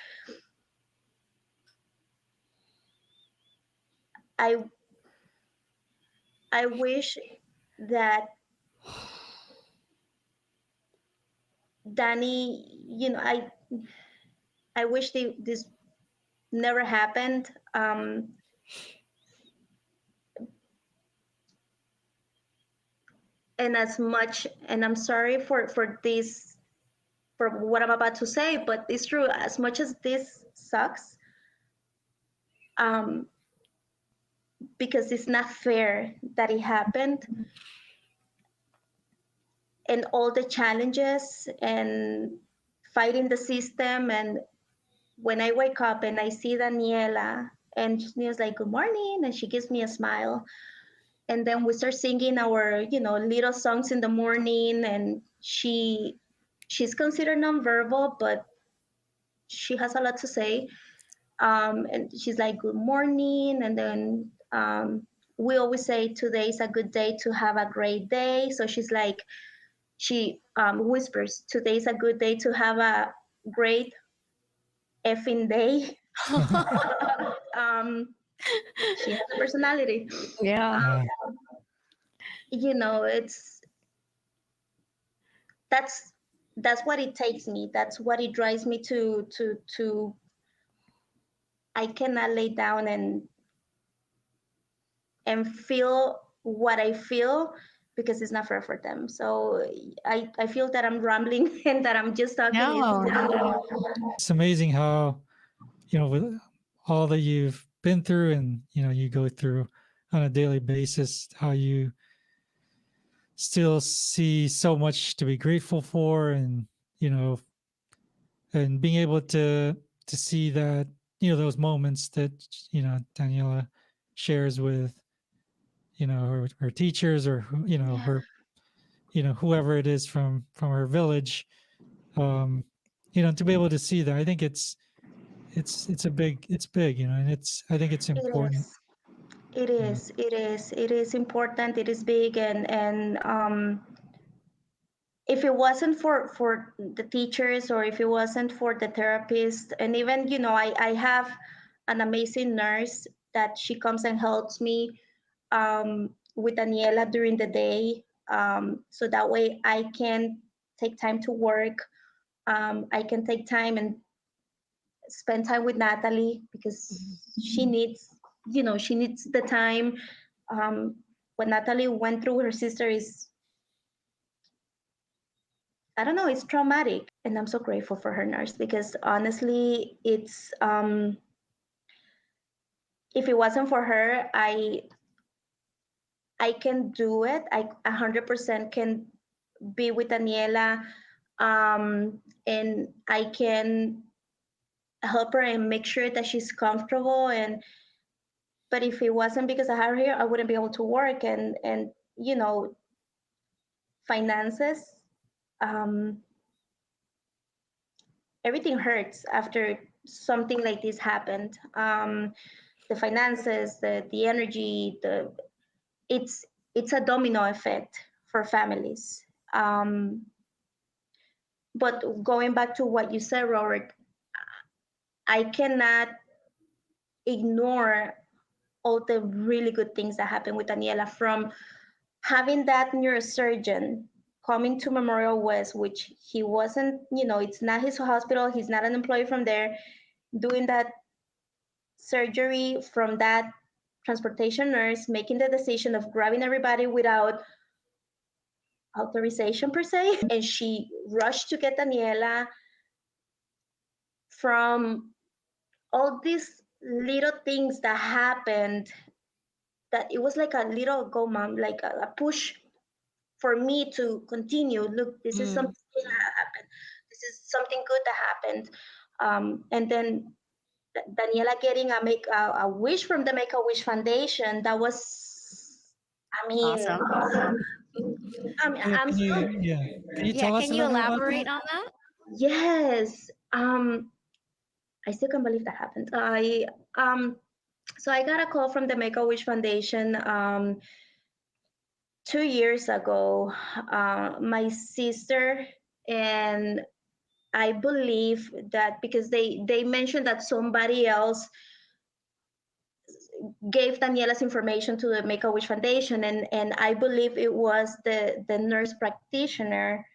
I I wish that Dani, I wish this never happened. And as much, and I'm sorry for this, for what I'm about to say, but it's true. As much as this sucks, um, because it's not fair that it happened, and all the challenges and fighting the system, and when I wake up and I see Daniela, and she's like, "Good morning," and she gives me a smile, and then we start singing our, little songs in the morning, and she's considered nonverbal, but she has a lot to say. And she's like, "Good morning," and then we always say today is a good day to have a great day. So she's like, she whispers, "Today is a good day to have a great effing day." um, she has a personality. Yeah. yeah. It's that's that's what it takes me. That's what it drives me to I cannot lay down and feel what I feel, because it's not fair for them. So I feel that I'm rambling and that I'm just talking. Is No, no. It's amazing how, with all that you've been through and, you go through on a daily basis, how you still see so much to be grateful for, and, you know, and being able to see that, those moments that, Daniela shares with, her teachers, or yeah, her, whoever it is from her village, um to be able to see that, I think it's big, and I think it's it important. is. It Yeah. is. It is. It is important. It is big, and if it wasn't for the teachers, or if it wasn't for the therapist, and even, I have an amazing nurse that she comes and helps me with Daniela during the day, so that way I can take time to work. I can take time and spend time with Natalie, because she needs, she needs the time. Um, what Natalie went through with her sister is, I don't know, it's traumatic. And I'm so grateful for her nurse, because honestly, it's, if it wasn't for her, I can do it. I 100% can be with Daniela, and I can help her and make sure that she's comfortable. And but if it wasn't because I had her here, I wouldn't be able to work, and finances. Um, Everything hurts after something like this happened. The finances, the energy, it's it's a domino effect for families. Um, but going back to what you said, Robert, I cannot ignore all the really good things that happened with Daniela, from having that neurosurgeon coming to Memorial West, which he wasn't, it's not his hospital, he's not an employee from there, doing that surgery, from that transportation nurse making the decision of grabbing everybody without authorization per se. And she rushed to get Daniela, from all these little things that happened, that it was like a little go mom, like a push for me to continue. Look, this is Mm, something that happened. This is something good that happened. And then Daniela getting a wish from the Make a Wish Foundation. That was, I mean, awesome. Yeah, I'm still, can you Yeah, tell us can a you little about that? elaborate on that? yes. I still can't believe that happened. Um, so I got a call from the Make a Wish Foundation 2 years ago. My sister and I believe that, because they mentioned that somebody else gave Daniela's information to the Make a Wish Foundation, and I believe it was the nurse practitioner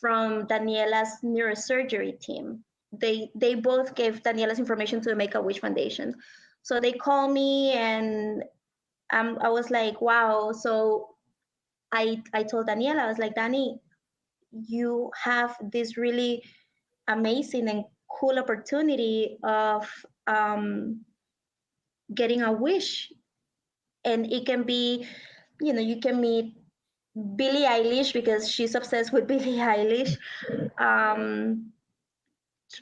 from Daniela's neurosurgery team. They both gave Daniela's information to the Make a Wish Foundation. So they called me, and I was like, wow. So I told Daniela, I was like, Dani, you have this really amazing and cool opportunity of getting a wish, and it can be, you can meet Billie Eilish, because she's obsessed with Billie Eilish. Um,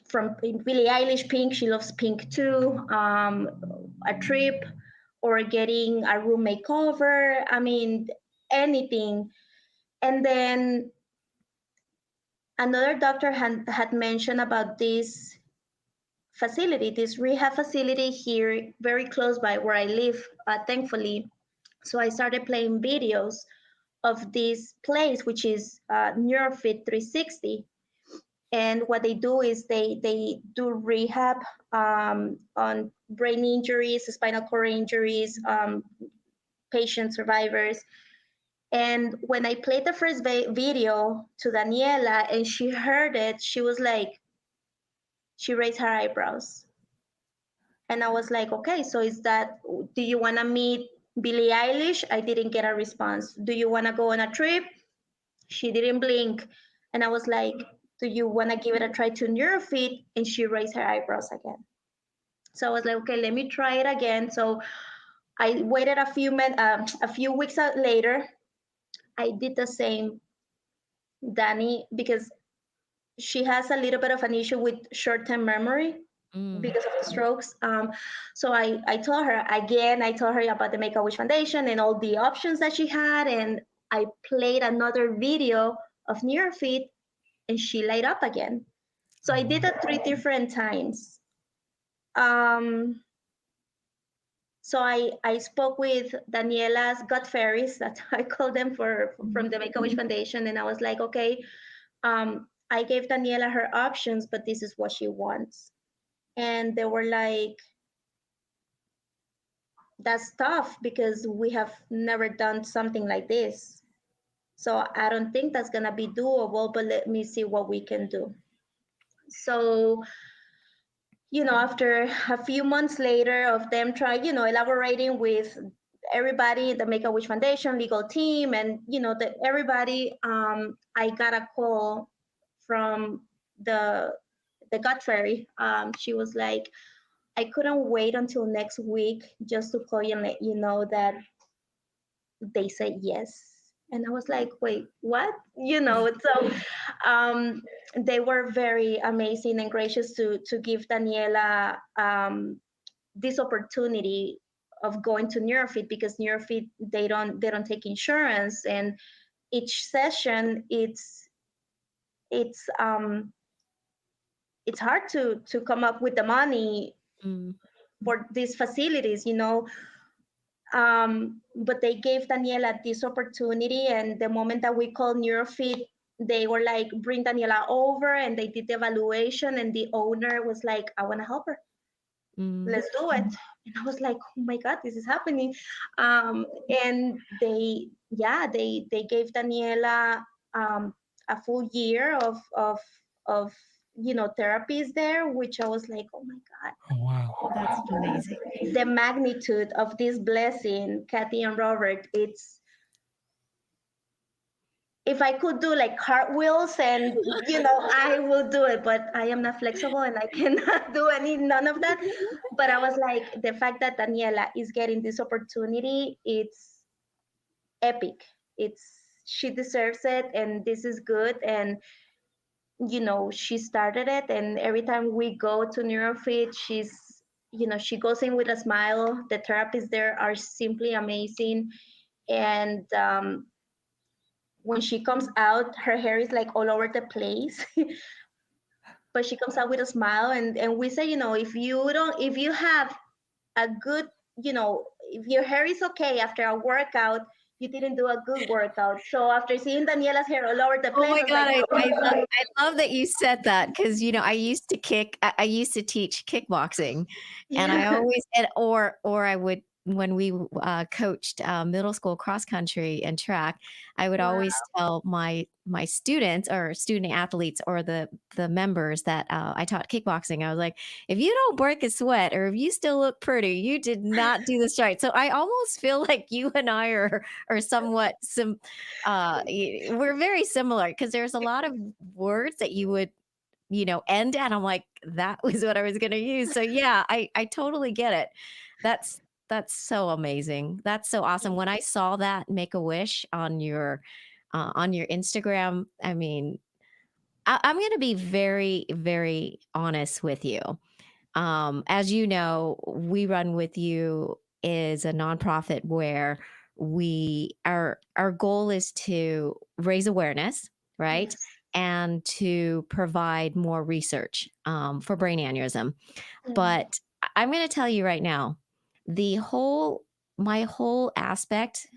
from Billie Eilish, Pink, she loves Pink too. A trip, or getting a room makeover. I mean, anything. And then another doctor had mentioned about this facility, this rehab facility here, very close by where I live, thankfully. So I started playing videos of this place, which is Neurofit 360. And what they do is they do rehab on brain injuries, spinal cord injuries, patient survivors. And when I played the first video to Daniela and she heard it, she was like, she raised her eyebrows. And I was like, okay, so is that, do you want to meet Billie Eilish? I didn't get a response. Do you want to go on a trip? She didn't blink. And I was like, do you want to give it a try to Neurofit? And she raised her eyebrows again. So I was like, okay, let me try it again. So I waited a few weeks later. I did the same, Dani, because she has a little bit of an issue with short-term memory Mm. because of the strokes. So I told her again, I told her about the Make-A-Wish Foundation and all the options that she had. And I played another video of Neurofit, and she light up again. So I Oh, did wow. that 3 different times. Um, so I spoke with Daniela's gut fairies, that's how I call them, from the Make-A-Wish Foundation. And I was like, okay, I gave Daniela her options, but this is what she wants. And they were like, that's tough because we have never done something like this. So I don't think that's gonna be doable, but let me see what we can do. So, after a few months later of them trying, elaborating with everybody, the Make a Wish Foundation legal team, and everybody, I got a call from the the gut fairy. She was like, I couldn't wait until next week just to call you and let you know that they said yes. And I was like, wait, what? So um, they were very amazing and gracious to give Daniela this opportunity of going to Neurofit, because Neurofit, they don't take insurance, and each session it's it's hard to come up with the money Mm, for these facilities, you know. But they gave Daniela this opportunity, and the moment that we called Neurofit, they were like, bring Daniela over, and they did the evaluation, and the owner was like, I want to help her, mm, let's do it. And I was like, oh my god, this is happening. And they gave Daniela a full year of therapies there, which I was like, oh my god, Oh, wow. that's amazing. the magnitude of this blessing, Kathy and Robert. It's, if I could do like cartwheels, and I will do it, but I am not flexible and I cannot do none of that. But I was like, the fact that Daniela is getting this opportunity, it's epic. It's, she deserves it, and this is good. And she started it, and every time we go to Neurofit, she goes in with a smile. The therapists there are simply amazing. And when she comes out, her hair is like all over the place. But she comes out with a smile, and we say, if you have a good, if your hair is okay after a workout, you didn't do a good workout. So after seeing Daniela's hair all over the Oh place, my I was like, God, oh, I love that you said that because I used to I used to teach kickboxing, and I yeah, always or I would when we coached middle school cross country and track, I would wow, always tell my students or student athletes or the members that I taught kickboxing. I was like, if you don't break a sweat or if you still look pretty, you did not do this right. So I almost feel like you and I are somewhat we're very similar because there's a lot of words that you would end at. I'm like, that was what I was going to use. So yeah, I totally get it. that's that's so amazing. That's so awesome. When I saw that Make a Wish on your Instagram, I mean, I'm going to be very very honest with you. As you know, We Run With You is a nonprofit where our goal is to raise awareness, right? yes, And to provide more research for brain aneurysm. mm, But I'm going to tell you right now, the whole my whole aspect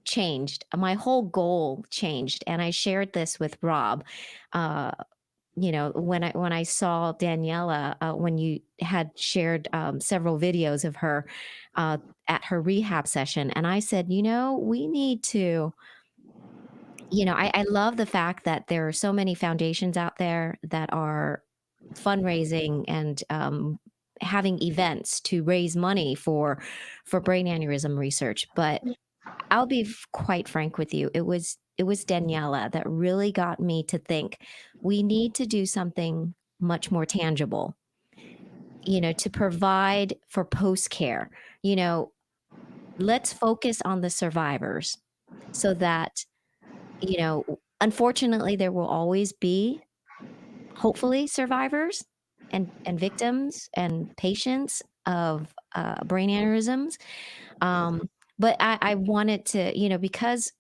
changed. My whole goal changed, and I shared this with Rob. Uh, when I saw Daniela, when you had shared several videos of her uh, at her rehab session, and I said, we need to. I love the fact that there are so many foundations out there that are fundraising and having events to raise money for brain aneurysm research. But I'll be quite frank with you. It was Daniela that really got me to think we need to do something much more tangible, to provide for post care. You know, let's focus on the survivors so that, unfortunately, there will always be, hopefully, survivors and victims and patients of brain aneurysms. Um, but I wanted to, because,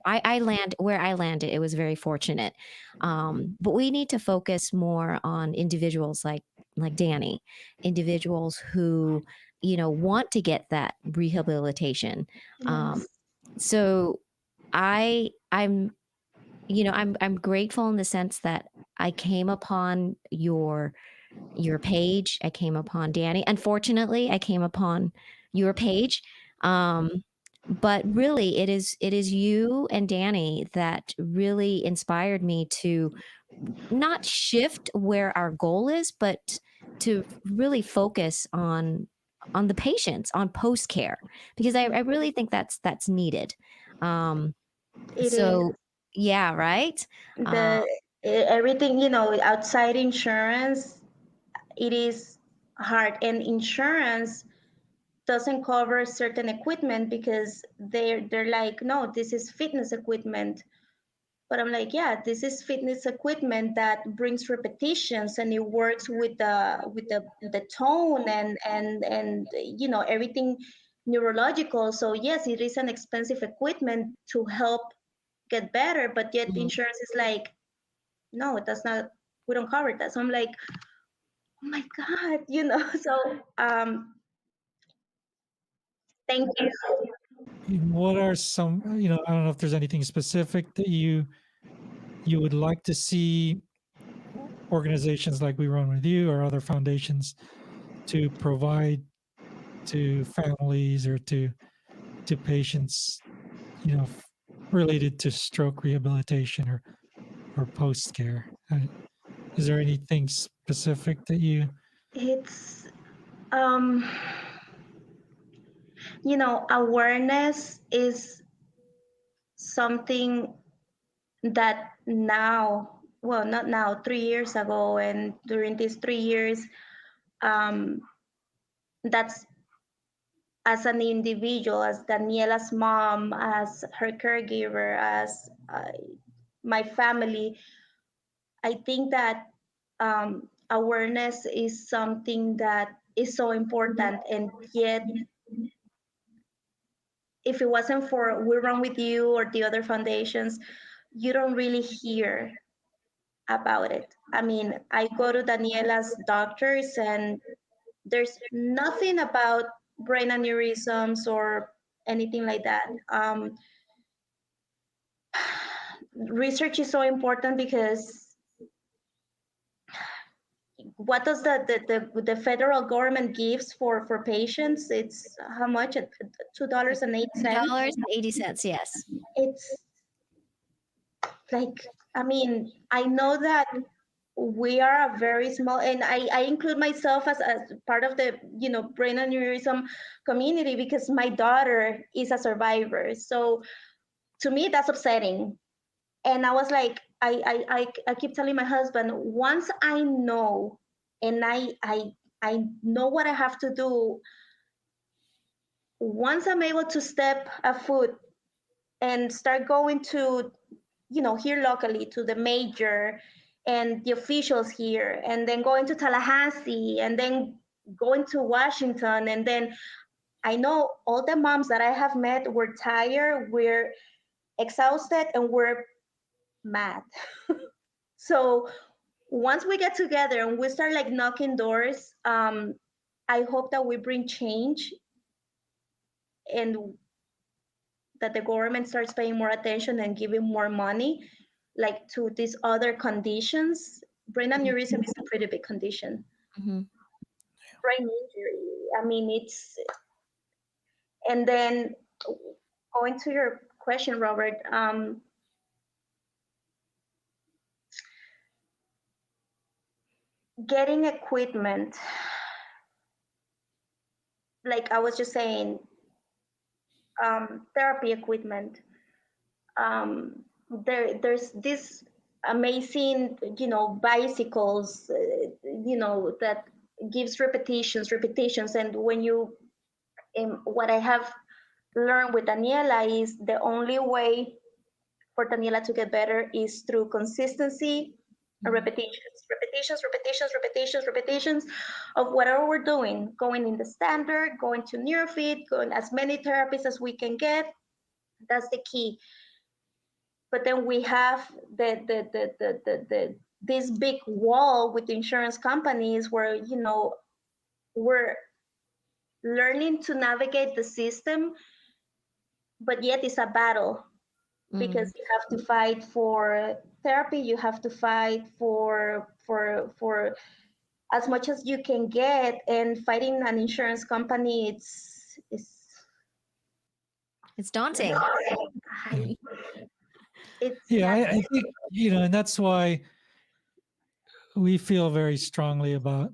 I land where I landed, it was very fortunate. But we need to focus more on individuals like Dani, individuals who, want to get that rehabilitation. Um, yes, so I'm, I'm grateful in the sense that I came upon your page. I came upon Dani. Unfortunately, I came upon your page. Um, but really it is you and Dani that really inspired me to not shift where our goal is, but to really focus on the patients, on post care, because I really think that's needed. Um, it is. so yeah, right. Uh, The everything, outside insurance, it is hard, and insurance doesn't cover certain equipment because they're like, no, this is fitness equipment. But I'm like, yeah, this is fitness equipment that brings repetitions, and it works with the tone, and everything neurological. So yes, it is an expensive equipment to help get better, but yet mhm. insurance is like, no, it does not. we don't cover that. So I'm like, oh my God, you know. So thank you. What are some, I don't know if there's anything specific that you would like to see organizations like We Run With You or other foundations to provide to families or to patients, related to stroke rehabilitation or post care. Is there anything specific that you? It's um, awareness is something that now, well, not now, 3 years ago, and during these 3 years, um, that's as an individual, as Daniela's mom, as her caregiver, as my family, I think that awareness is something that is so important. And yet, if it wasn't for We Run With You or the other foundations, you don't really hear about it. I mean, I go to Daniela's doctors and there's nothing about brain aneurysms or anything like that. Research is so important because what does the federal government gives for patients? It's how much? $2.08. $2.80, yes. It's like, I mean, I know that we are a very small, and I include myself as part of the brain aneurysm community because my daughter is a survivor. So to me, that's upsetting. And I was like, I keep telling my husband, once I know, and I know what I have to do, once I'm able to step a foot and start going to, here locally to the major and the officials here, and then going to Tallahassee, and then going to Washington, and then I know all the moms that I have met were tired, we're exhausted, and we're mad. So once we get together and we start like knocking doors, I hope that we bring change and that the government starts paying more attention and giving more money like to these other conditions. Brain aneurysm is a pretty big condition. Mm-hmm. Brain injury, I mean, it's, and then going to your question, Robert, getting equipment, like I was just saying, therapy equipment. There's this amazing, bicycles, that gives repetitions. And when you, what I have learned with Daniela is the only way for Daniela to get better is through consistency and repetitions of whatever we're doing, going in the standard, going to neurofeed, going as many therapies as we can get. That's the key. But then we have the this big wall with the insurance companies where we're learning to navigate the system, but yet it's a battle because you have to fight for therapy, you have to fight for as much as you can get, and fighting an insurance company, It's daunting. Yeah, it's yeah, not. I think and that's why we feel very strongly about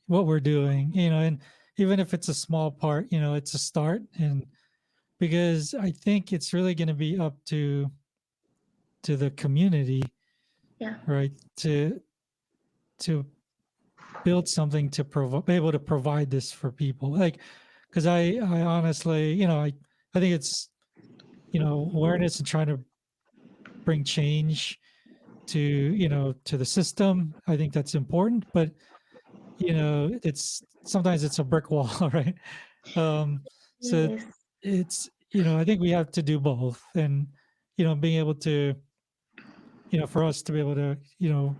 what we're doing. And even if it's a small part, it's a start. And because I think it's really going to be up to the community, Yeah. right, to build something to be able to provide this for people. Like, because I honestly, I think it's awareness and trying to bring change to the system. I think that's important, but it's sometimes it's a brick wall, right? um so Yes. it's I think we have to do both. And being able to for us to be able to,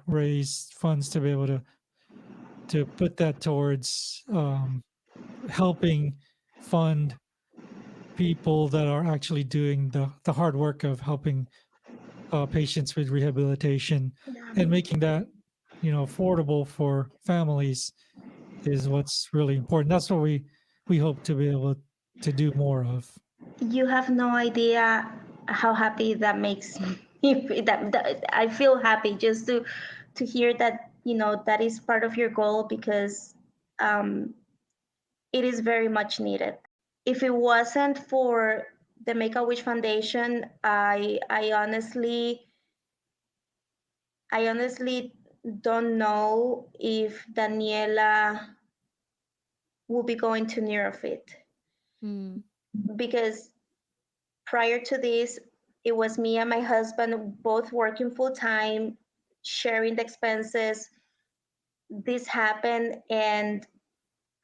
raise funds to be able to put that towards helping fund people that are actually doing the hard work of helping patients with rehabilitation Yeah. and making that, affordable for families is what's really important. That's what we hope to be able to do more of. You have no idea how happy that makes me. That I feel happy just to hear that that is part of your goal, because um, it is very much needed. If it wasn't for the Make a Wish Foundation, I honestly don't know if Daniela will be going to Neurofit, Mm. because prior to this, it was me and my husband both working full time, sharing the expenses. This happened, and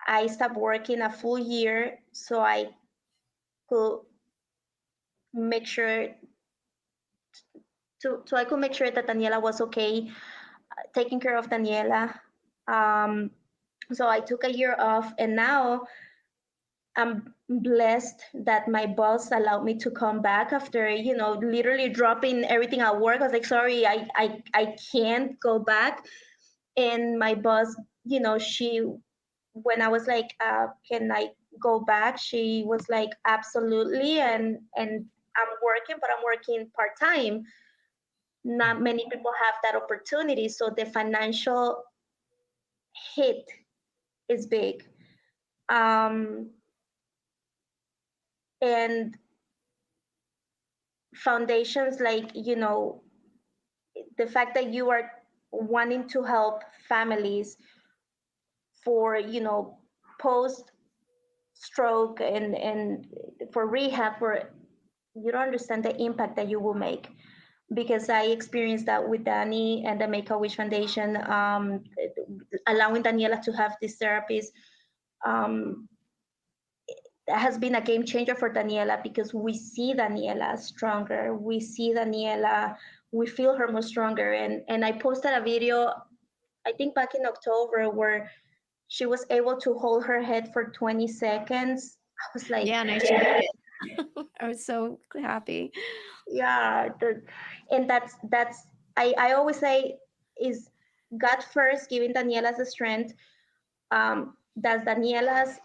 I stopped working a full year so I could make sure so I could make sure that Daniela was okay, taking care of Daniela. Um, so I took a year off, and now I'm blessed that my boss allowed me to come back after, literally dropping everything at work. I was like, sorry, I can't go back. And my boss, when I was like, can I go back? She was like, absolutely. And I'm working, but I'm working part time. Not many people have that opportunity. So the financial hit is big. Um, and foundations like, the fact that you are wanting to help families for, post stroke and for rehab, for you don't understand the impact that you will make, because I experienced that with Dani and the Make a Wish Foundation, allowing Daniela to have these therapies. Um, that has been a game changer for Daniela, because we see Daniela stronger. We see Daniela, we feel her more stronger. And I posted a video, I think back in October, where she was able to hold her head for 20 seconds. I was like, Yeah, and I shared it. I was so happy. yeah. And I always say, is God first giving Daniela's the strength. Does Daniela's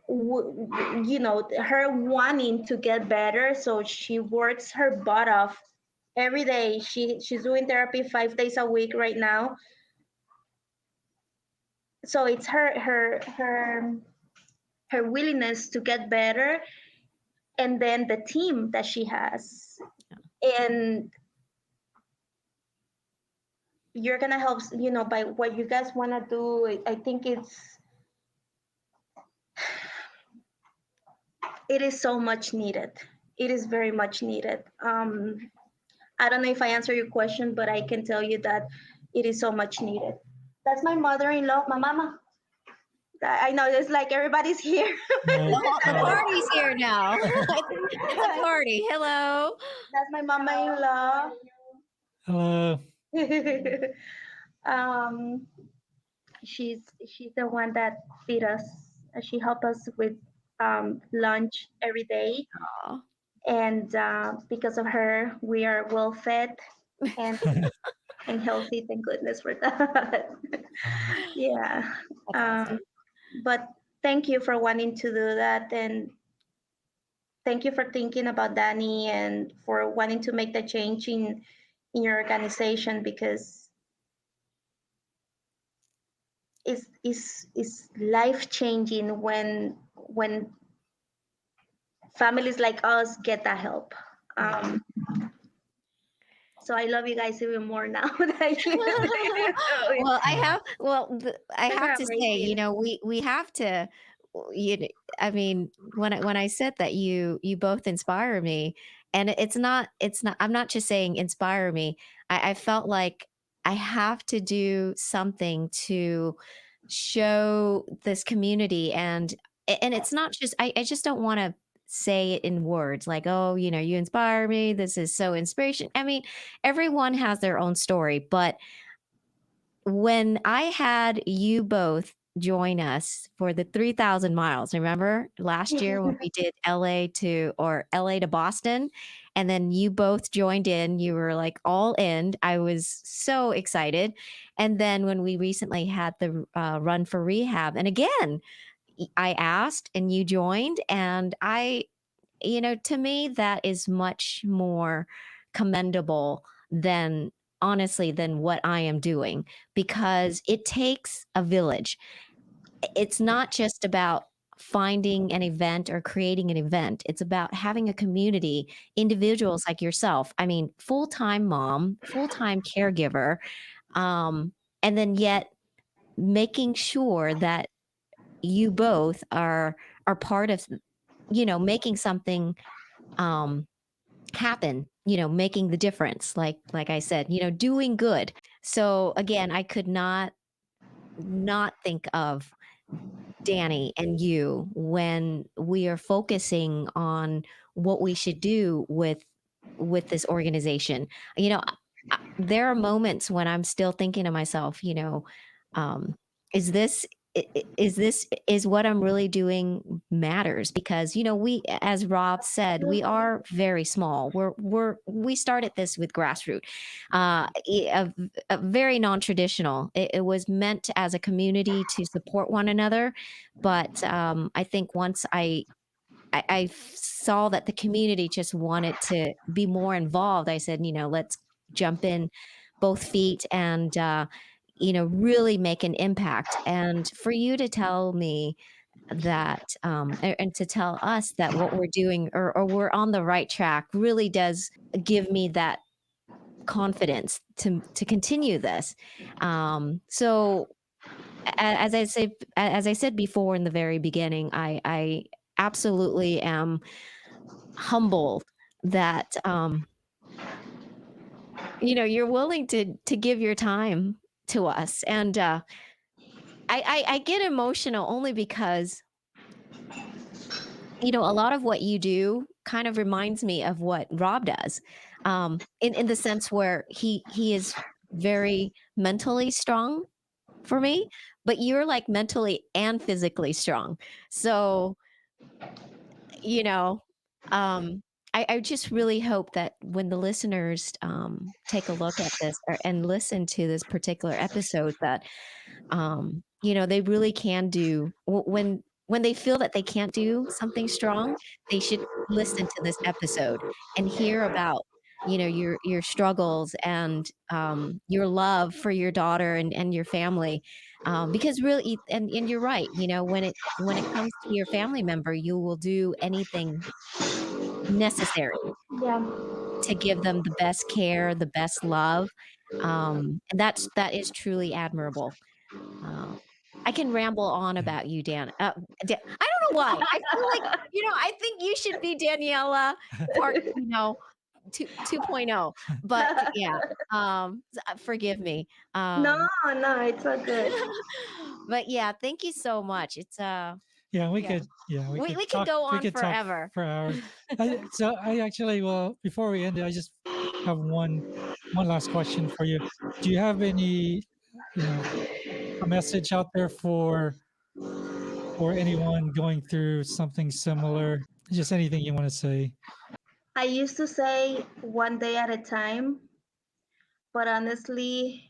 her wanting to get better, so she works her butt off every day. She's doing therapy 5 days a week right now, so it's her willingness to get better, and then the team that she has. And you're gonna help, by what you guys want to do. I think it is so much needed. It is very much needed. I don't know if I answer your question, but I can tell you that it is so much needed. That's my mother-in-law, my mama. I know it's like everybody's here. Right. The party's here now. It's a party. Hello. That's my mama-in-law. Hello. um, she's the one that feed us. She help us with lunch every day, Aw. and because of her, we are well fed and and healthy. Thank goodness for that. Yeah. That's Um, awesome. but thank you for wanting to do that, and thank you for thinking about Dani and for wanting to make the change in your organization, because it's life changing when families like us get that help. Yeah. So I love you guys even more now that you know it. Well, I You guys have are to say, amazing. we have to, I mean, when I said that you both inspire me, and it's not, I'm not just saying inspire me. I felt like I have to do something to show this community, and it's not just, I just don't want to say it in words like, oh, you inspire me. This is so inspiration. I mean, everyone has their own story, but when I had you both join us for the 3,000 miles, remember last year when we did LA to Boston, and then you both joined in, you were like all in. I was so excited. And then when we recently had the run for rehab, and again, I asked and you joined, and to me, that is much more commendable than honestly than what I am doing, because it takes a village. It's not just about finding an event or creating an event. It's about having a community, individuals like yourself. I mean, full-time mom, full-time caregiver, um, and then yet making sure that you both are part of making something um happen, making the difference, like I said, doing good. So again, I could not think of Dani and you when we are focusing on what we should do with this organization. There are moments when I'm still thinking to myself, um, is this is what I'm really doing matters? Because we, as Rob said, we are very small. We started this with grassroots, a very non-traditional. It was meant as a community to support one another, but I think once I saw that the community just wanted to be more involved. I said, let's jump in both feet and, really make an impact. And for you to tell me that, and to tell us that what we're doing or we're on the right track really does give me that confidence to continue this. So as I said before in the very beginning, I absolutely am humbled that you're willing to give your time to us. And I get emotional only because a lot of what you do kind of reminds me of what Rob does, in the sense where he is very mentally strong for me, but you're like mentally and physically strong. So you know, um, I just really hope that when the listeners take a look at this and listen to this particular episode, that they really can do when they feel that they can't do something strong, they should listen to this episode and hear about your struggles and your love for your daughter and your family, because really, and you're right, when it comes to your family member, you will do anything necessary Yeah. to give them the best care, the best love, and that is truly admirable. uh, I can ramble on about you, I don't know why. I feel like, I think you should be Daniela part, 2.0. But yeah, forgive me. No, Um, no, it's all good. but yeah, thank you so much. It's Yeah, we Yeah. could. Yeah, we could we could talk. go We on could talk forever. for hours. I actually, well, before we end it, I just have one last question for you. Do you have any, you know, a message out there for anyone going through something similar? Just anything you want to say. I used to say one day at a time, but honestly,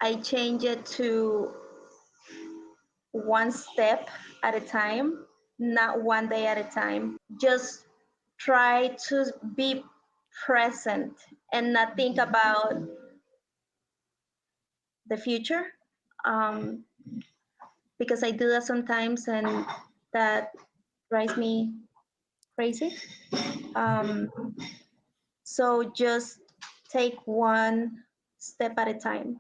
I change it to one step at a time, not one day at a time. Just try to be present and not think about the future, um, because I do that sometimes and that drives me crazy. Um, so just take one step at a time,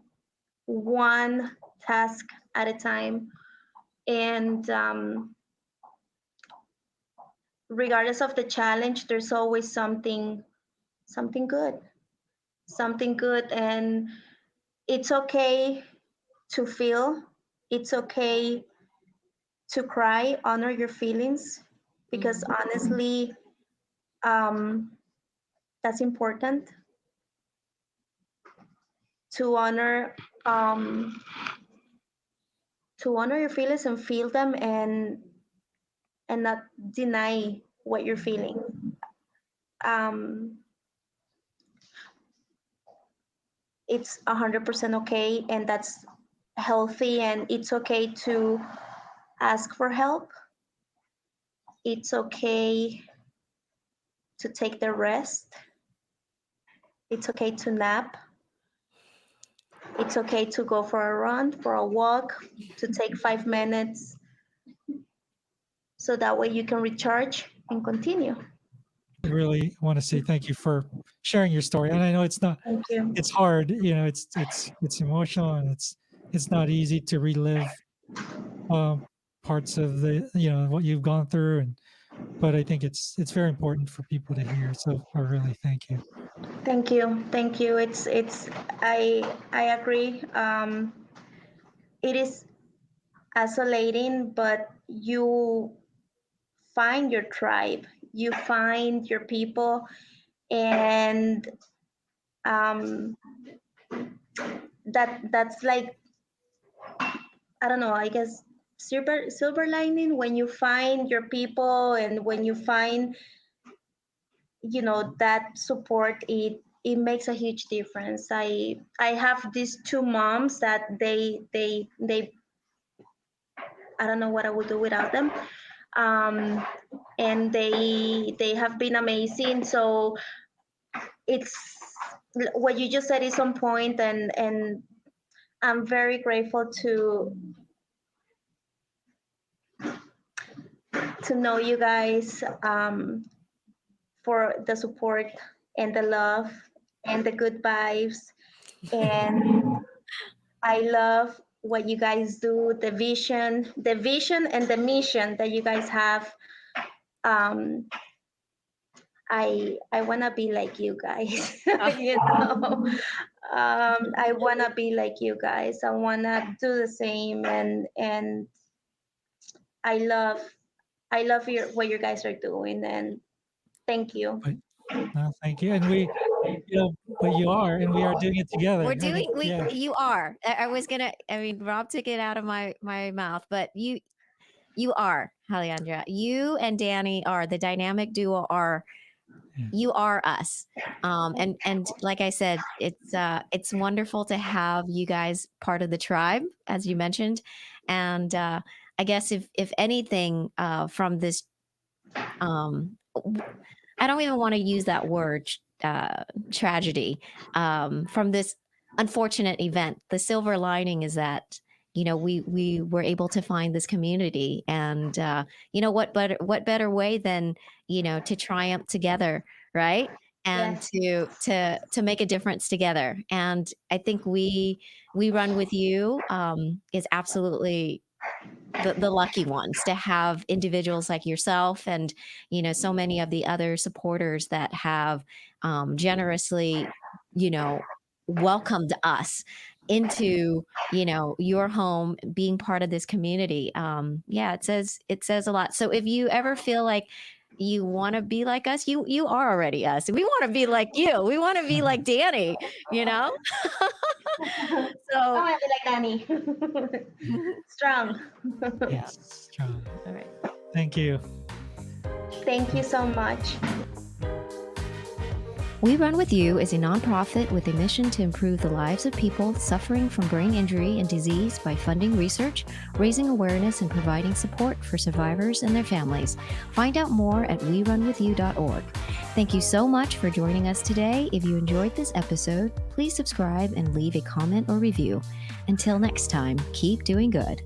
one task at a time, and regardless of the challenge, there's always something good, something good, and it's okay to feel. It's okay to cry. Honor your feelings. because honestly, um, that's important to honor um, to honor your feelings and feel them, and not deny what you're feeling. Um, it's 100% okay, and that's healthy, and it's okay to ask for help. It's okay to take the rest. It's okay to nap. It's okay to go for a run, for a walk, to take 5 minutes, so that way you can recharge and continue. I really want to say thank you for sharing your story. And I know Thank you. it's hard, it's emotional, and it's not easy to relive um, parts of the what you've gone through, and but I think it's very important for people to hear. So I really thank you. Thank you. Thank you. It's I agree. It is isolating, but you find your tribe. You find your people, and um, that's like, I don't know. I guess silver lining, when you find your people and when you find, that support, it makes a huge difference. I have these two moms that they I don't know what I would do without them. um and they have been amazing. So it's what you just said is on point, and I'm very grateful to know you guys, for the support and the love and the good vibes. And I love what you guys do, the vision and the mission that you guys have. Um, I wanna be like you guys. I wanna be like you guys. I wanna do the same, and I love I love what you guys are doing, and thank you. But no, thank you, and but you are, and we are doing it together. We're I think, doing we yeah, you are. I was gonna, I mean, Rob took it out of my mouth, but you are, Alejandra. You and Dani are the dynamic duo, are yeah. you are us. And like I said, it's wonderful to have you guys part of the tribe, as you mentioned. And I guess if anything, from this, I don't even want to use that word, tragedy, from this unfortunate event. The silver lining is that we were able to find this community, and what better way than to triumph together, right? And Yes. to make a difference together. And I think we run with you, is absolutely the lucky ones to have individuals like yourself, and so many of the other supporters that have, generously, you know welcomed us into your home, being part of this community. Yeah, it says a lot. So if you ever feel like you want to be like us, you are already us. We want to be like you. We want to be like Dani, you know I so want to be like Dani. Strong. yeah. Yes, strong. All right. Thank you. Thank you so much. We Run With You is a nonprofit with a mission to improve the lives of people suffering from brain injury and disease by funding research, raising awareness, and providing support for survivors and their families. Find out more at WeRunWithYou.org. Thank you so much for joining us today. If you enjoyed this episode, please subscribe and leave a comment or review. Until next time, keep doing good.